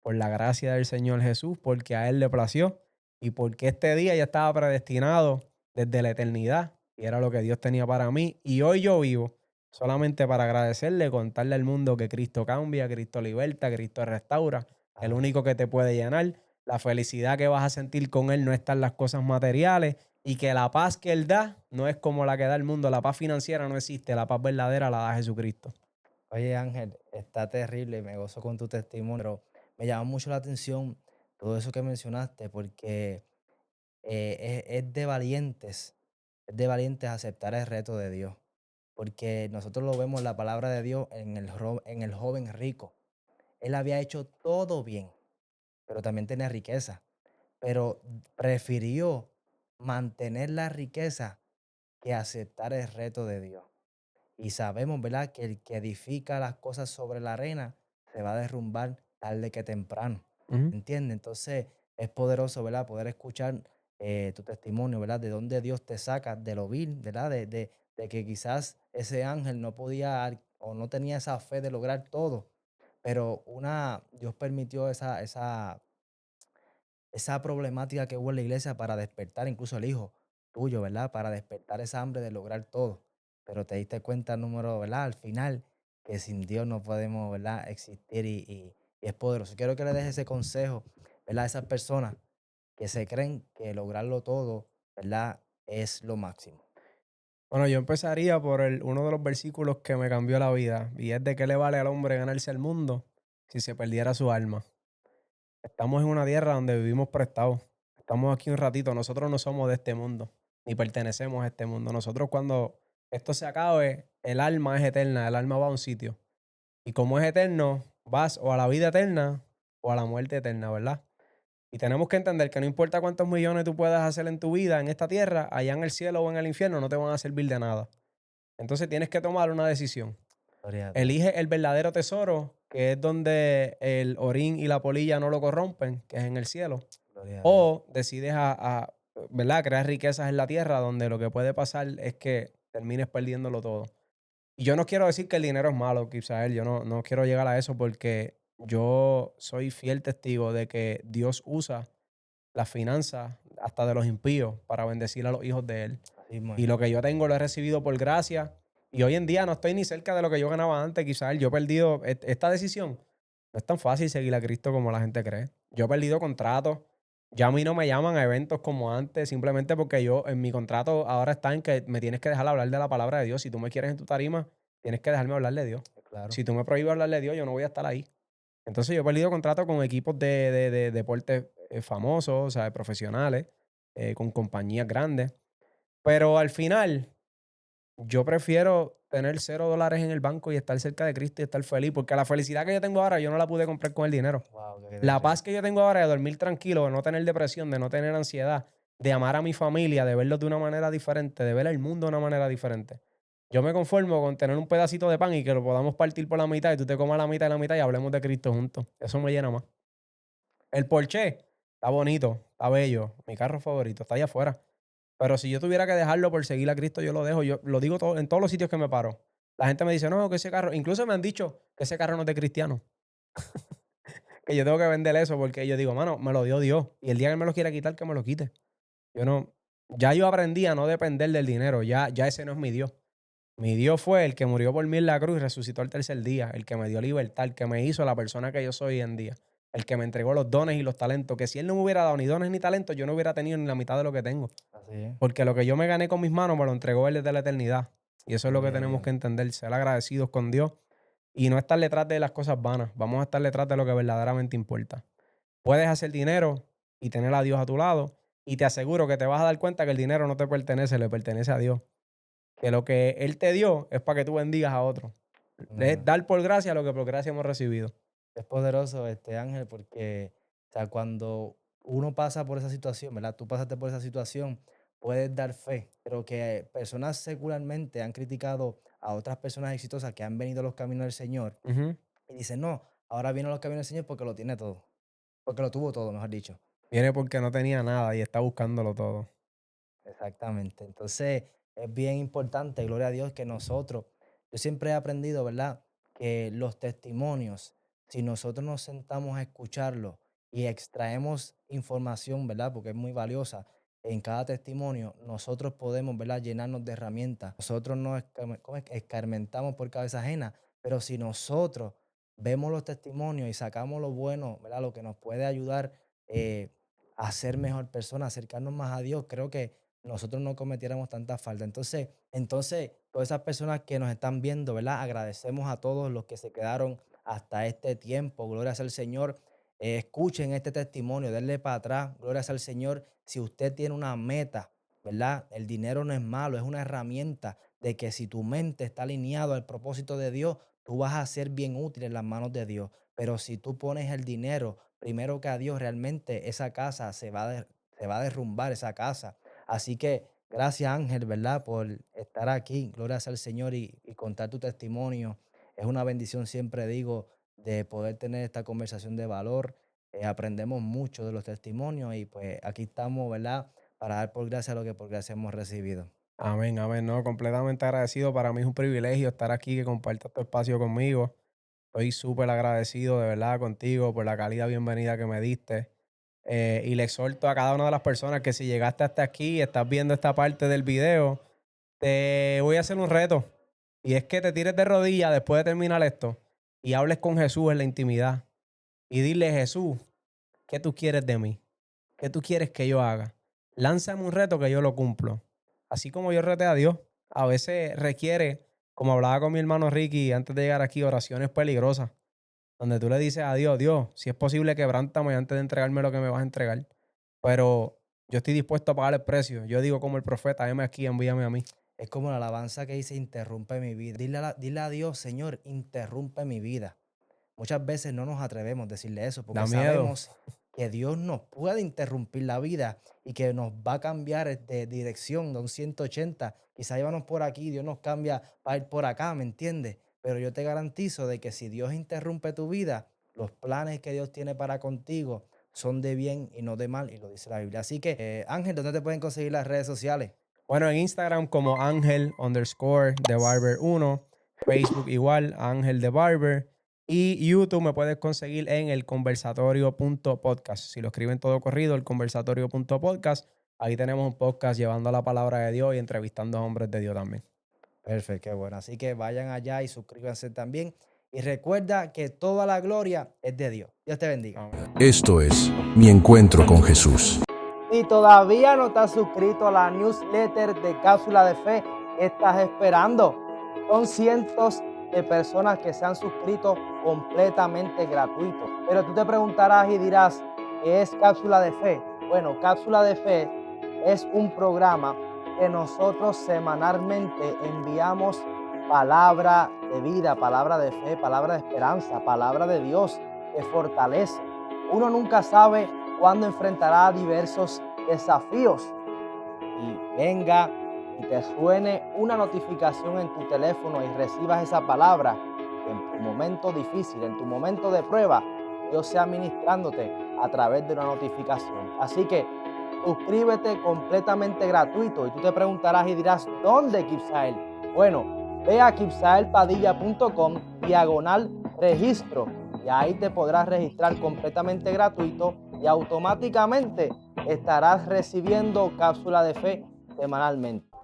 por la gracia del Señor Jesús, porque a Él le plació y porque este día ya estaba predestinado desde la eternidad y era lo que Dios tenía para mí. Y hoy yo vivo solamente para agradecerle, contarle al mundo que Cristo cambia, Cristo liberta, Cristo restaura, el Amén. único que te puede llenar. La felicidad que vas a sentir con Él no está en las cosas materiales y que la paz que Él da no es como la que da el mundo. La paz financiera no existe, la paz verdadera la da Jesucristo. Oye, Ángel, está terrible, me gozo con tu testimonio, pero me llama mucho la atención todo eso que mencionaste, porque es es de valientes aceptar el reto de Dios, porque nosotros lo vemos en la palabra de Dios en el joven rico. Él había hecho todo bien, pero también tenía riqueza, pero prefirió mantener la riqueza que aceptar el reto de Dios. Y sabemos, ¿verdad?, que el que edifica las cosas sobre la arena se va a derrumbar tarde que temprano. Ujú. ¿Entiendes? Entonces es poderoso, ¿verdad?, poder escuchar tu testimonio, ¿verdad?, de dónde Dios te saca, de lo vil, ¿verdad?, de que quizás ese ángel no podía o no tenía esa fe de lograr todo, pero Dios permitió esa problemática que hubo en la iglesia para despertar incluso el hijo tuyo, ¿verdad? Para despertar esa hambre de lograr todo. Pero te diste cuenta, número, ¿verdad? Al final, que sin Dios no podemos, ¿verdad? Existir y es poderoso. Quiero que le dejes ese consejo, ¿verdad? A esas personas que se creen que lograrlo todo, ¿verdad? Es lo máximo. Bueno, yo empezaría por uno de los versículos que me cambió la vida, y es de qué le vale al hombre ganarse el mundo si se perdiera su alma. Estamos en una tierra donde vivimos prestados. Estamos aquí un ratito. Nosotros no somos de este mundo, ni pertenecemos a este mundo. Nosotros cuando esto se acabe, el alma es eterna, el alma va a un sitio. Y como es eterno, vas o a la vida eterna o a la muerte eterna, ¿verdad? Y tenemos que entender que no importa cuántos millones tú puedas hacer en tu vida, en esta tierra, allá en el cielo o en el infierno, no te van a servir de nada. Entonces tienes que tomar una decisión. Gloria a Dios. Elige el verdadero tesoro, que es donde el orín y la polilla no lo corrompen, que es en el cielo. Gloria a Dios. O decides a ¿verdad? Creas riquezas en la tierra donde lo que puede pasar es que termines perdiéndolo todo. Y yo no quiero decir que el dinero es malo, Kipsael. Yo no quiero llegar a eso porque yo soy fiel testigo de que Dios usa las finanzas hasta de los impíos para bendecir a los hijos de Él. Así mismo es. Y lo que yo tengo lo he recibido por gracia. Y hoy en día no estoy ni cerca de lo que yo ganaba antes, Kipsael. Yo he perdido esta decisión. No es tan fácil seguir a Cristo como la gente cree. Yo he perdido contratos. Ya a mí no me llaman a eventos como antes, simplemente porque yo en mi contrato ahora está en que me tienes que dejar hablar de la palabra de Dios. Si tú me quieres en tu tarima, tienes que dejarme hablar de Dios. Claro. Si tú me prohíbes hablar de Dios, yo no voy a estar ahí. Entonces yo he perdido contratos con equipos de deportes famosos, o sea, profesionales, con compañías grandes. Pero al final, yo prefiero tener $0 en el banco y estar cerca de Cristo y estar feliz, porque la felicidad que yo tengo ahora yo no la pude comprar con el dinero. Wow, qué La terrible. paz que yo tengo ahora de dormir tranquilo, de no tener depresión, de no tener ansiedad, de amar a mi familia, de verlos de una manera diferente, de ver el mundo de una manera diferente. Yo me conformo con tener un pedacito de pan y que lo podamos partir por la mitad y tú te comas la mitad y la mitad y hablemos de Cristo juntos. Eso me llena más. El Porsche está bonito, está bello. Mi carro favorito está allá afuera. Pero si yo tuviera que dejarlo por seguir a Cristo, yo lo dejo. Yo lo digo en todos los sitios que me paro. La gente me dice, no, que ese carro, incluso me han dicho que ese carro no es de cristiano. Que yo tengo que vender eso porque yo digo, mano, me lo dio Dios. Y el día que él me lo quiera quitar, que me lo quite. Yo no, ya yo aprendí a no depender del dinero. Ya ese no es mi Dios. Mi Dios fue el que murió por mí en la cruz y resucitó al tercer día. El que me dio libertad, el que me hizo la persona que yo soy hoy en día. El que me entregó los dones y los talentos. Que si él no me hubiera dado ni dones ni talentos, yo no hubiera tenido ni la mitad de lo que tengo. Así es. Porque lo que yo me gané con mis manos me lo entregó él desde la eternidad. Y eso es lo que tenemos que Bien. entender. Ser agradecidos con Dios y no estar detrás de las cosas vanas. Vamos a estar detrás de lo que verdaderamente importa. Puedes hacer dinero y tener a Dios a tu lado. Y te aseguro que te vas a dar cuenta que el dinero no te pertenece, le pertenece a Dios. Que lo que Él te dio es para que tú bendigas a otros. Es Mm. dar por gracia lo que por gracia hemos recibido. Es poderoso este Ángel porque, o sea, cuando uno pasa por esa situación, ¿verdad? Tú pasaste por esa situación, puedes dar fe, pero que personas secularmente han criticado a otras personas exitosas que han venido a los caminos del Señor Ujú. y dicen, no, ahora viene a los caminos del Señor porque lo tiene todo, porque lo tuvo todo, mejor dicho. Viene porque no tenía nada y está buscándolo todo. Exactamente. Entonces, es bien importante, gloria a Dios, que nosotros, yo siempre he aprendido, ¿verdad? Que los testimonios, si nosotros nos sentamos a escucharlos y extraemos información, ¿verdad? Porque es muy valiosa en cada testimonio, nosotros podemos, ¿verdad? Llenarnos de herramientas. Nosotros no ¿cómo es? Escarmentamos por cabeza ajena, pero si nosotros vemos los testimonios y sacamos lo bueno, ¿verdad? Lo que nos puede ayudar eh, a ser mejor persona, acercarnos más a Dios, creo que nosotros no cometiéramos tanta falta. Entonces, todas esas personas que nos están viendo, ¿verdad? Agradecemos a todos los que se quedaron hasta este tiempo. Gloria sea al Señor. Escuchen este testimonio, denle para atrás. Gloria sea al Señor. Si usted tiene una meta, ¿verdad? El dinero no es malo, es una herramienta de que si tu mente está alineado al propósito de Dios, tú vas a ser bien útil en las manos de Dios. Pero si tú pones el dinero primero que a Dios, realmente esa casa se va a derrumbar, esa casa. Así que gracias Ángel, ¿verdad? Por estar aquí. Gloria sea al Señor y contar tu testimonio. Es una bendición, siempre digo, de poder tener esta conversación de valor. Aprendemos mucho de los testimonios y pues aquí estamos, ¿verdad? Para dar por gracia lo que por gracia hemos recibido. Amén, amén. No, completamente agradecido. Para mí es un privilegio estar aquí, que compartas tu espacio conmigo. Estoy súper agradecido de verdad contigo por la cálida bienvenida que me diste. Y le exhorto a cada una de las personas que si llegaste hasta aquí y estás viendo esta parte del video, te voy a hacer un reto. Y es que te tires de rodillas después de terminar esto y hables con Jesús en la intimidad. Y dile, Jesús, ¿qué tú quieres de mí? ¿Qué tú quieres que yo haga? Lánzame un reto que yo lo cumplo. Así como yo reté a Dios, a veces requiere, como hablaba con mi hermano Ricky antes de llegar aquí, oraciones peligrosas, donde tú le dices a Dios, Dios, si es posible, quebrántame antes de entregarme lo que me vas a entregar. Pero yo estoy dispuesto a pagar el precio. Yo digo como el profeta, heme aquí, envíame a mí. Es como la alabanza que dice, interrumpe mi vida. Dile a Dios, Señor, interrumpe mi vida. Muchas veces no nos atrevemos a decirle eso porque Da miedo. sabemos que Dios nos puede interrumpir la vida y que nos va a cambiar de dirección de un 180. Quizá íbamos por aquí, Dios nos cambia para ir por acá, ¿me entiendes? Pero yo te garantizo de que si Dios interrumpe tu vida, los planes que Dios tiene para contigo son de bien y no de mal, y lo dice la Biblia. Así que, Ángel, ¿dónde te pueden conseguir las redes sociales? Bueno, en Instagram como Ángel_TheBarber1, Facebook igual, Ángel The Barber, y YouTube me puedes conseguir en elconversatorio.podcast. Si lo escriben todo corrido, elconversatorio.podcast, ahí tenemos un podcast llevando la palabra de Dios y entrevistando a hombres de Dios también. Perfecto, qué bueno. Así que vayan allá y suscríbanse también. Y recuerda que toda la gloria es de Dios. Dios te bendiga. Amén. Esto es Mi Encuentro con Jesús. Si todavía no estás suscrito a la newsletter de Cápsula de Fe, ¿qué estás esperando? Son cientos de personas que se han suscrito completamente gratuito. Pero tú te preguntarás y dirás, ¿qué es Cápsula de Fe? Bueno, Cápsula de Fe es un programa que nosotros semanalmente enviamos palabra de vida, palabra de fe, palabra de esperanza, palabra de Dios que fortalece. Uno nunca sabe cuándo enfrentará diversos desafíos y venga y te suene una notificación en tu teléfono y recibas esa palabra, que en tu momento difícil, en tu momento de prueba, Dios sea ministrándote a través de una notificación. Así que suscríbete completamente gratuito y tú te preguntarás y dirás, ¿dónde, Kibsael? Bueno, ve a kibsaelpadilla.com/registro y ahí te podrás registrar completamente gratuito y automáticamente estarás recibiendo Cápsula de Fe semanalmente.